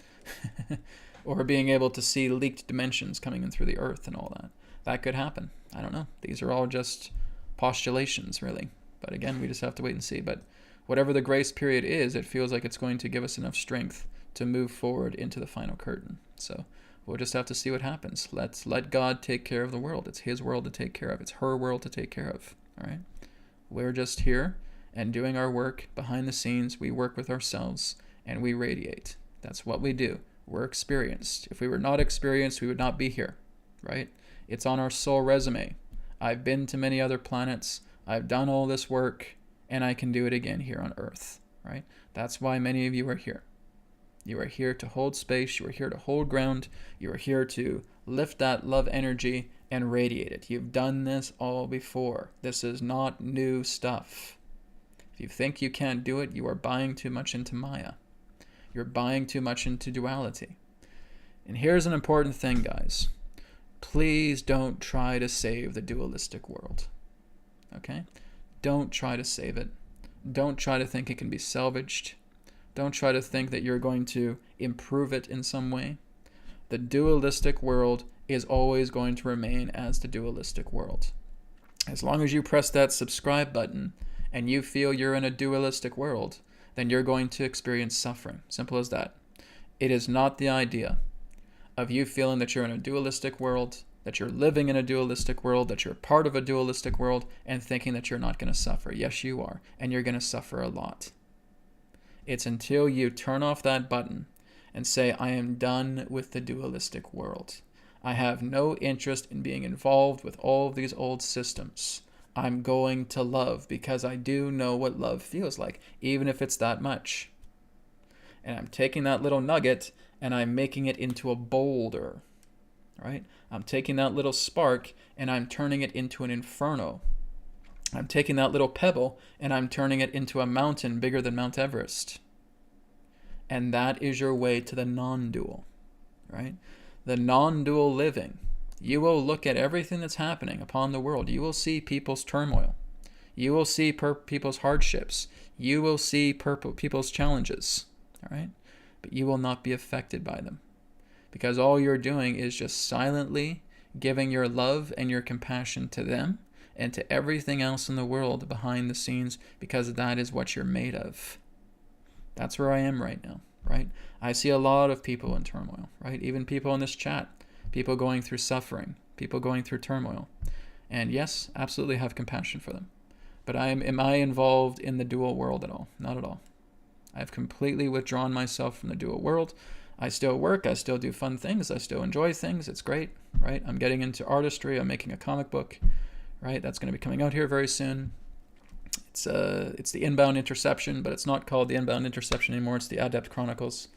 Or being able to see leaked dimensions coming in through the earth and all that. That could happen. I don't know. These are all just postulations, really. But again, we just have to wait and see. But whatever the grace period is, it feels like it's going to give us enough strength to move forward into the final curtain. So we'll just have to see what happens. Let's let God take care of the world. It's his world to take care of. It's her world to take care of. All right? We're just here and doing our work behind the scenes. We work with ourselves and we radiate. That's what we do. We're experienced. If we were not experienced, we would not be here, right? It's on our soul resume. I've been to many other planets. I've done all this work, and I can do it again here on Earth, right? That's why many of you are here. You are here to hold space. You are here to hold ground. You are here to lift that love energy and radiate it. You've done this all before. This is not new stuff. If you think you can't do it, you are buying too much into Maya. You're buying too much into duality. And here's an important thing, guys. Please don't try to save the dualistic world. Okay? Don't try to save it. Don't try to think it can be salvaged. Don't try to think that you're going to improve it in some way. The dualistic world is always going to remain as the dualistic world. As long as you press that subscribe button and you feel you're in a dualistic world, then you're going to experience suffering. Simple as that. It is not the idea of you feeling that you're in a dualistic world, that you're living in a dualistic world, that you're part of a dualistic world, and thinking that you're not going to suffer. Yes, you are, and you're going to suffer a lot. It's until you turn off that button and say, I am done with the dualistic world. I have no interest in being involved with all of these old systems. I'm going to love because I do know what love feels like, even if it's that much. And I'm taking that little nugget and I'm making it into a boulder, right? I'm taking that little spark and I'm turning it into an inferno. I'm taking that little pebble and I'm turning it into a mountain bigger than Mount Everest. And that is your way to the non-dual, right? The non-dual living. You will look at everything that's happening upon the world. You will see people's turmoil. You will see people's hardships. You will see people's challenges, all right? But you will not be affected by them because all you're doing is just silently giving your love and your compassion to them and to everything else in the world behind the scenes because that is what you're made of. That's where I am right now, right? I see a lot of people in turmoil, right? Even people in this chat, people going through suffering, people going through turmoil. And yes, absolutely have compassion for them. But am I involved in the dual world at all? Not at all. I've completely withdrawn myself from the dual world. I still work, I still do fun things, I still enjoy things, it's great, right? I'm getting into artistry, I'm making a comic book, right? That's going to be coming out here very soon. It's the Inbound Interception, but it's not called the Inbound Interception anymore. It's the Adapt Chronicles.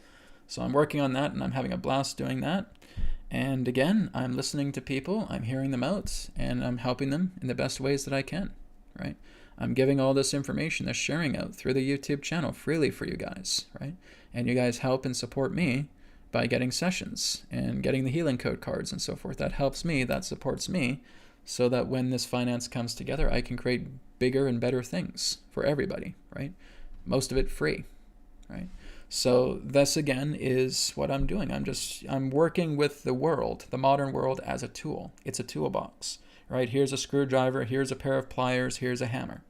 So I'm working on that, and I'm having a blast doing that. And again, I'm listening to people, I'm hearing them out, and I'm helping them in the best ways that I can, right? I'm giving all this information, this sharing out through the YouTube channel freely for you guys, right? And you guys help and support me by getting sessions and getting the healing code cards and so forth. That helps me, that supports me, so that when this finance comes together, I can create bigger and better things for everybody, right? Most of it free, right? So this again is what I'm doing. I'm working with the world, the modern world, as a tool. It's a toolbox, right? Here's a screwdriver, here's a pair of pliers, here's a hammer,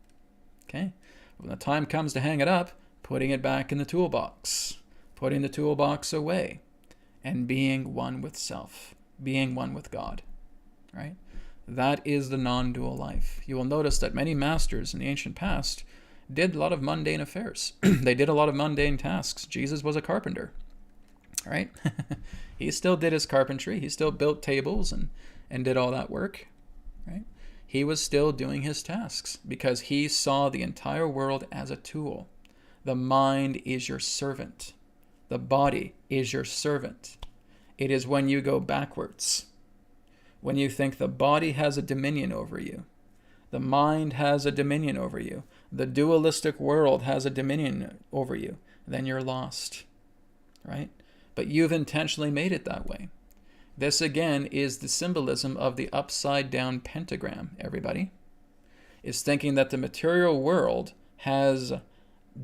okay? When the time comes to hang it up, putting it back in the toolbox, putting the toolbox away, and being one with self, being one with God, right? That is the non-dual life. You will notice that many masters in the ancient past did a lot of mundane affairs. They did a lot of mundane tasks. Jesus was a carpenter, right? He still did his carpentry. He still built tables and did all that work, right? He was still doing his tasks because he saw the entire world as a tool. The mind is your servant. The body is your servant. It is when you go backwards, when you think the body has a dominion over you, the mind has a dominion over you, the dualistic world has a dominion over you, then you're lost, right? But you've intentionally made it that way. This again is the symbolism of the upside down pentagram, everybody. Is thinking that the material world has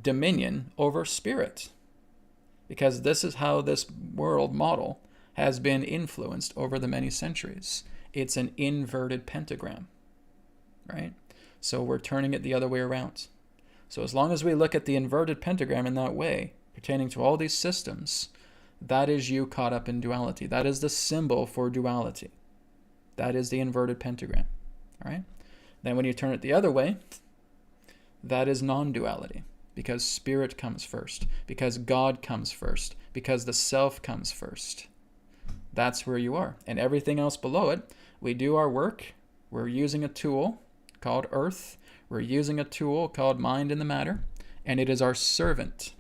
dominion over spirit. Because this is how this world model has been influenced over the many centuries. It's an inverted pentagram, right? So we're turning it the other way around. So as long as we look at the inverted pentagram in that way, pertaining to all these systems, that is you caught up in duality. That is the symbol for duality. That is the inverted pentagram, all right? Then when you turn it the other way, that is non-duality, because spirit comes first, because God comes first, because the self comes first. That's where you are. And everything else below it, we do our work. We're using a tool called earth. We're using a tool called mind and the matter, and it is our servant.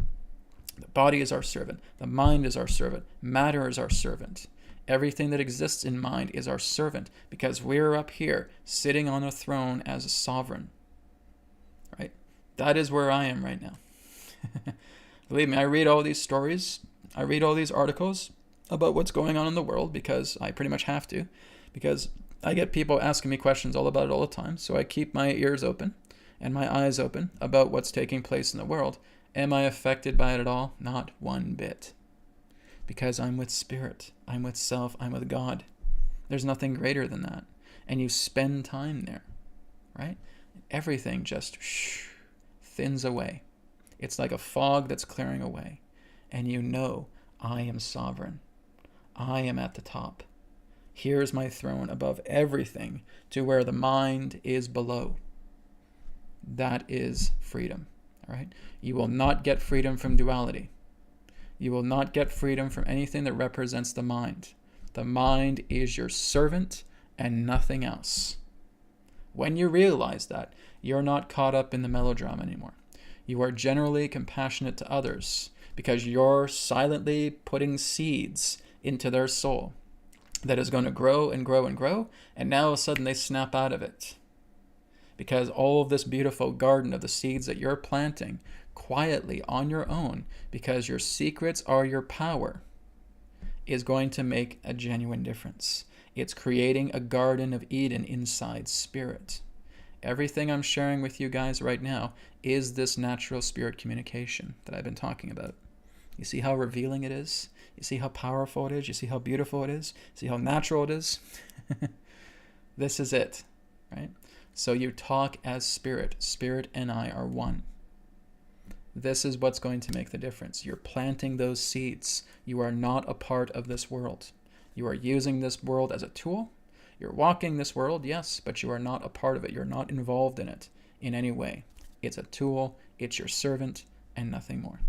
The body is our servant. The mind is our servant. Matter is our servant. Everything that exists in mind is our servant, because we're up here sitting on a throne as a sovereign. Right? That is where I am right now. Believe me, I read all these stories. I read all these articles about what's going on in the world because I pretty much have to, because I get people asking me questions all about it all the time. So I keep my ears open and my eyes open about what's taking place in the world. Am I affected by it at all? Not one bit. Because I'm with spirit, I'm with self, I'm with God. There's nothing greater than that. And you spend time there, right? Everything just thins away. It's like a fog that's clearing away. And you know, I am sovereign. I am at the top. Here's my throne above everything, to where the mind is below. That is freedom, all right? You will not get freedom from duality. You will not get freedom from anything that represents the mind. The mind is your servant and nothing else. When you realize that, you're not caught up in the melodrama anymore. You are generally compassionate to others because you're silently putting seeds into their soul that is going to grow and grow and grow, and now all of a sudden they snap out of it. Because all of this beautiful garden of the seeds that you're planting quietly on your own, because your secrets are your power, is going to make a genuine difference. It's creating a Garden of Eden inside spirit. Everything I'm sharing with you guys right now is this natural spirit communication that I've been talking about. You see how revealing it is? You see how powerful it is? You see how beautiful it is? See how natural it is? This is it, right? So you talk as spirit. Spirit and I are one. This is what's going to make the difference. You're planting those seeds. You are not a part of this world. You are using this world as a tool. You're walking this world, yes, but you are not a part of it. You're not involved in it in any way. It's a tool. It's your servant and nothing more,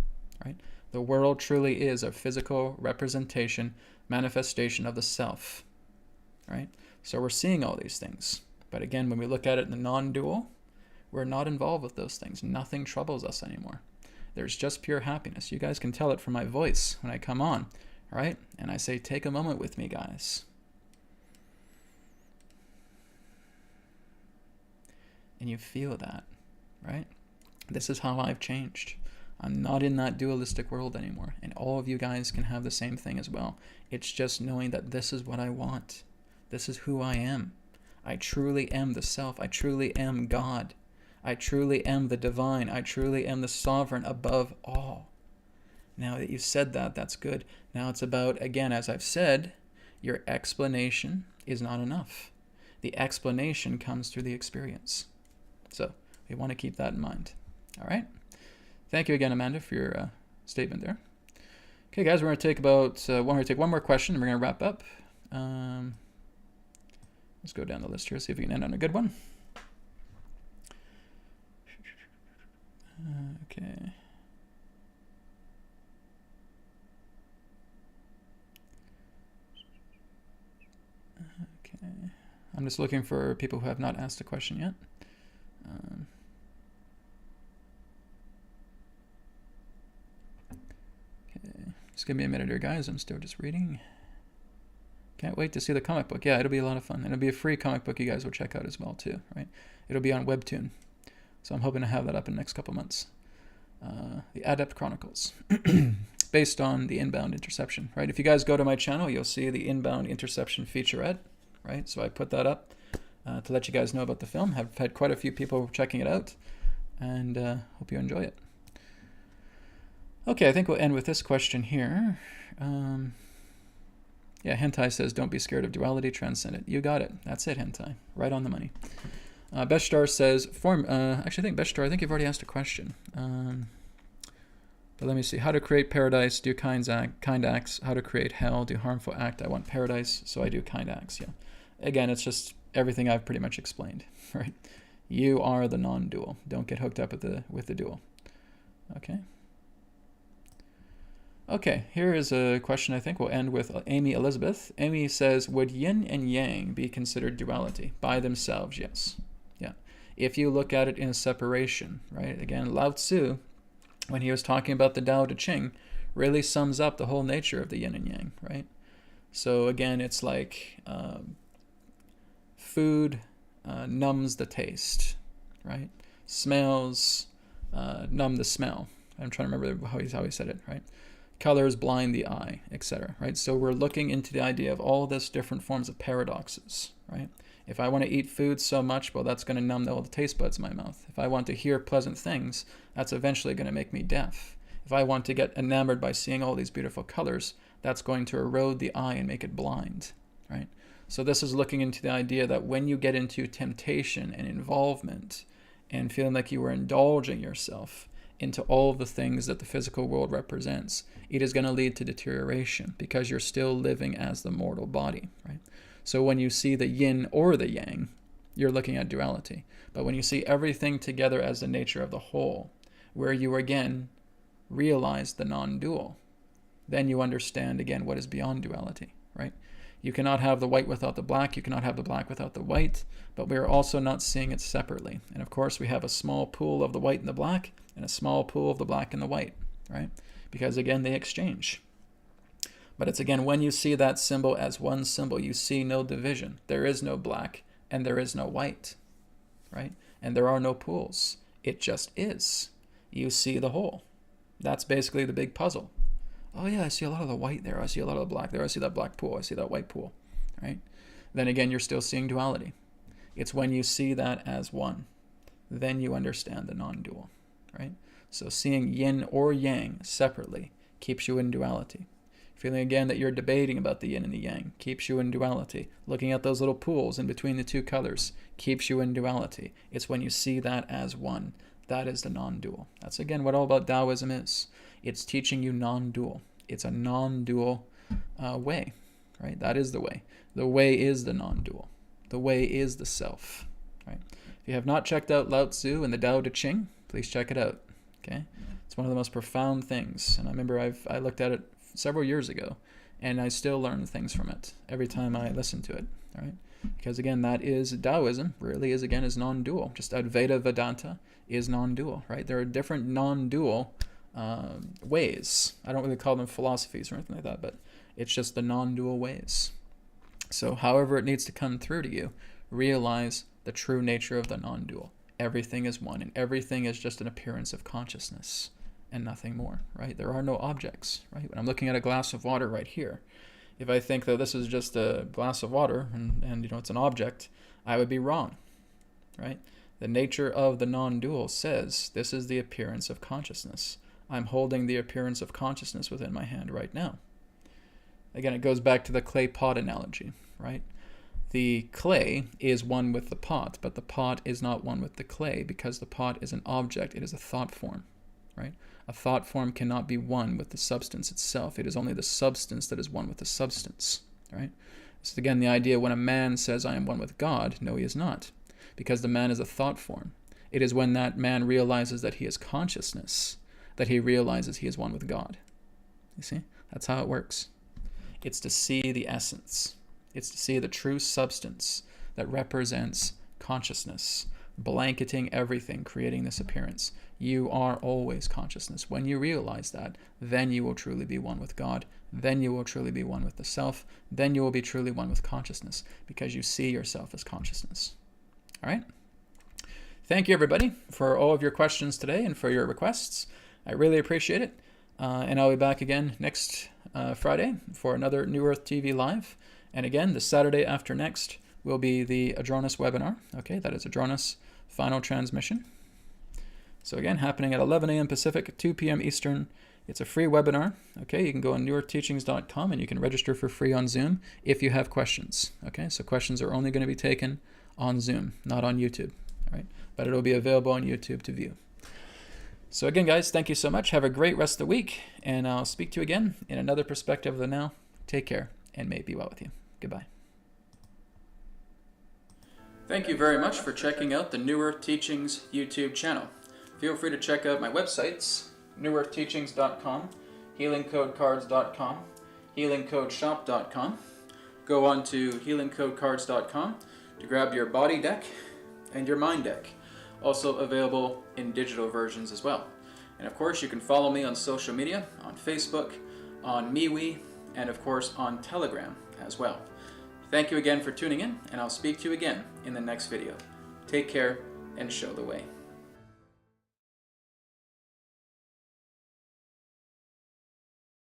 right? The world truly is a physical representation, manifestation of the self, right? So we're seeing all these things. But again, when we look at it in the non-dual, we're not involved with those things. Nothing troubles us anymore. There's just pure happiness. You guys can tell it from my voice when I come on, right? And I say, take a moment with me, guys. And you feel that, right? This is how I've changed. I'm not in that dualistic world anymore. And all of you guys can have the same thing as well. It's just knowing that this is what I want. This is who I am. I truly am the self. I truly am God. I truly am the divine. I truly am the sovereign above all. Now that you've said that, that's good. Now it's about, again, as I've said, your explanation is not enough. The explanation comes through the experience. So we want to keep that in mind. All right? Thank you again, Amanda, for your statement there. Okay, guys, we're going to take one more question, and we're going to wrap up. Let's go down the list here, see if we can end on a good one. Okay. Okay. I'm just looking for people who have not asked a question yet. Okay. Just give me a minute here, guys. I'm still just reading. Can't wait to see the comic book. Yeah, it'll be a lot of fun. And it'll be a free comic book you guys will check out as well, too, right? It'll be on Webtoon. So I'm hoping to have that up in the next couple months. The Adapt Chronicles, based on the inbound interception, right? If you guys go to my channel, you'll see the inbound interception featurette, right? So I put that up to let you guys know about the film. I've had quite a few people checking it out, and hope you enjoy it. Okay, I think we'll end with this question here. Yeah, Hentai says, don't be scared of duality, transcend it. You got it. That's it, Hentai. Right on the money. Beshtar says, actually, I think Beshtar, I think you've already asked a question. But let me see. How to create paradise, do kind acts. How to create hell, do harmful act. I want paradise, so I do kind acts, yeah. Again, it's just everything I've pretty much explained, right? You are the non-dual. Don't get hooked up with the dual. Okay. Okay, here is a question I think we'll end with Amy Elizabeth. Amy says, would yin and yang be considered duality? By themselves, yes. Yeah. If you look at it in a separation, right? Again, Lao Tzu, when he was talking about the Tao Te Ching, really sums up the whole nature of the yin and yang, right? So again, it's like food numbs the taste, right? Smells numb the smell. I'm trying to remember how he said it, right? Colors blind the eye, etc., right? So we're looking into the idea of all this different forms of paradoxes, right? If I want to eat food so much, well, that's going to numb all the taste buds in my mouth. If I want to hear pleasant things, that's eventually going to make me deaf. If I want to get enamored by seeing all these beautiful colors, that's going to erode the eye and make it blind, right? So this is looking into the idea that when you get into temptation and involvement and feeling like you are indulging yourself into all of the things that the physical world represents, it is going to lead to deterioration because you're still living as the mortal body, right? So when you see the yin or the yang, you're looking at duality. But when you see everything together as the nature of the whole, where you again realize the non-dual, then you understand again what is beyond duality, right? You cannot have the white without the black, you cannot have the black without the white, but we are also not seeing it separately. And of course we have a small pool of the white and the black, and a small pool of the black and the white, right? Because again, they exchange. But it's again, when you see that symbol as one symbol, you see no division. There is no black and there is no white, right? And there are no pools. It just is. You see the whole. That's basically the big puzzle. Oh yeah, I see a lot of the white there. I see a lot of the black there. I see that black pool. I see that white pool, right? Then again, you're still seeing duality. It's when you see that as one, then you understand the non-dual, right? So seeing yin or yang separately keeps you in duality. Feeling again that you're debating about the yin and the yang keeps you in duality. Looking at those little pools in between the two colors keeps you in duality. It's when you see that as one. That is the non-dual. That's again what all about Taoism is. It's teaching you non-dual. It's a non-dual way, right? That is the way. The way is the non-dual. The way is the self, right? If you have not checked out Lao Tzu and the Tao Te Ching, please check it out, okay? It's one of the most profound things. And I remember I looked at it several years ago, and I still learn things from it every time I listen to it, all right? Because again, that is Taoism, really is again is non-dual. Just Advaita Vedanta is non-dual, right? There are different non-dual ways. I don't really call them philosophies or anything like that, but it's just the non-dual ways. So however it needs to come through to you, realize the true nature of the non-dual. Everything is one, and everything is just an appearance of consciousness and nothing more, right? There are no objects, right? When I'm looking at a glass of water right here, if I think that this is just a glass of water and you know it's an object, I would be wrong, right? The nature of the non-dual says this is the appearance of consciousness. I'm holding the appearance of consciousness within my hand right now. Again, it goes back to the clay pot analogy, right? The clay is one with the pot, but the pot is not one with the clay because the pot is an object. It is a thought form, right? A thought form cannot be one with the substance itself. It is only the substance that is one with the substance, right? So again, the idea when a man says, I am one with God, no, he is not, because the man is a thought form. It is when that man realizes that he is consciousness that he realizes he is one with God. You see? That's how it works. It's to see the essence. It's to see the true substance that represents consciousness, blanketing everything, creating this appearance. You are always consciousness. When you realize that, then you will truly be one with God. Then you will truly be one with the self. Then you will be truly one with consciousness, because you see yourself as consciousness. All right? Thank you, everybody, for all of your questions today and for your requests. I really appreciate it. And I'll be back again next Friday for another New Earth TV Live. And again, the Saturday after next will be the Adronis Webinar. Okay, that is Adronis Final Transmission. So again, happening at 11 a.m. Pacific, 2 p.m. Eastern. It's a free webinar. Okay, you can go on newearthteachings.com and you can register for free on Zoom if you have questions. Okay, so questions are only going to be taken on Zoom, not on YouTube. All right, but it'll be available on YouTube to view. So again, guys, thank you so much. Have a great rest of the week, and I'll speak to you again in another perspective of the now. Take care, and may it be well with you. Goodbye. Thank you very much for checking out the New Earth Teachings YouTube channel. Feel free to check out my websites, newearthteachings.com, healingcodecards.com, healingcodeshop.com. Go on to healingcodecards.com to grab your body deck and your mind deck. Also available in digital versions as well. And of course, you can follow me on social media, on Facebook, on MeWe, and of course on Telegram as well. Thank you again for tuning in, and I'll speak to you again in the next video. Take care and show the way.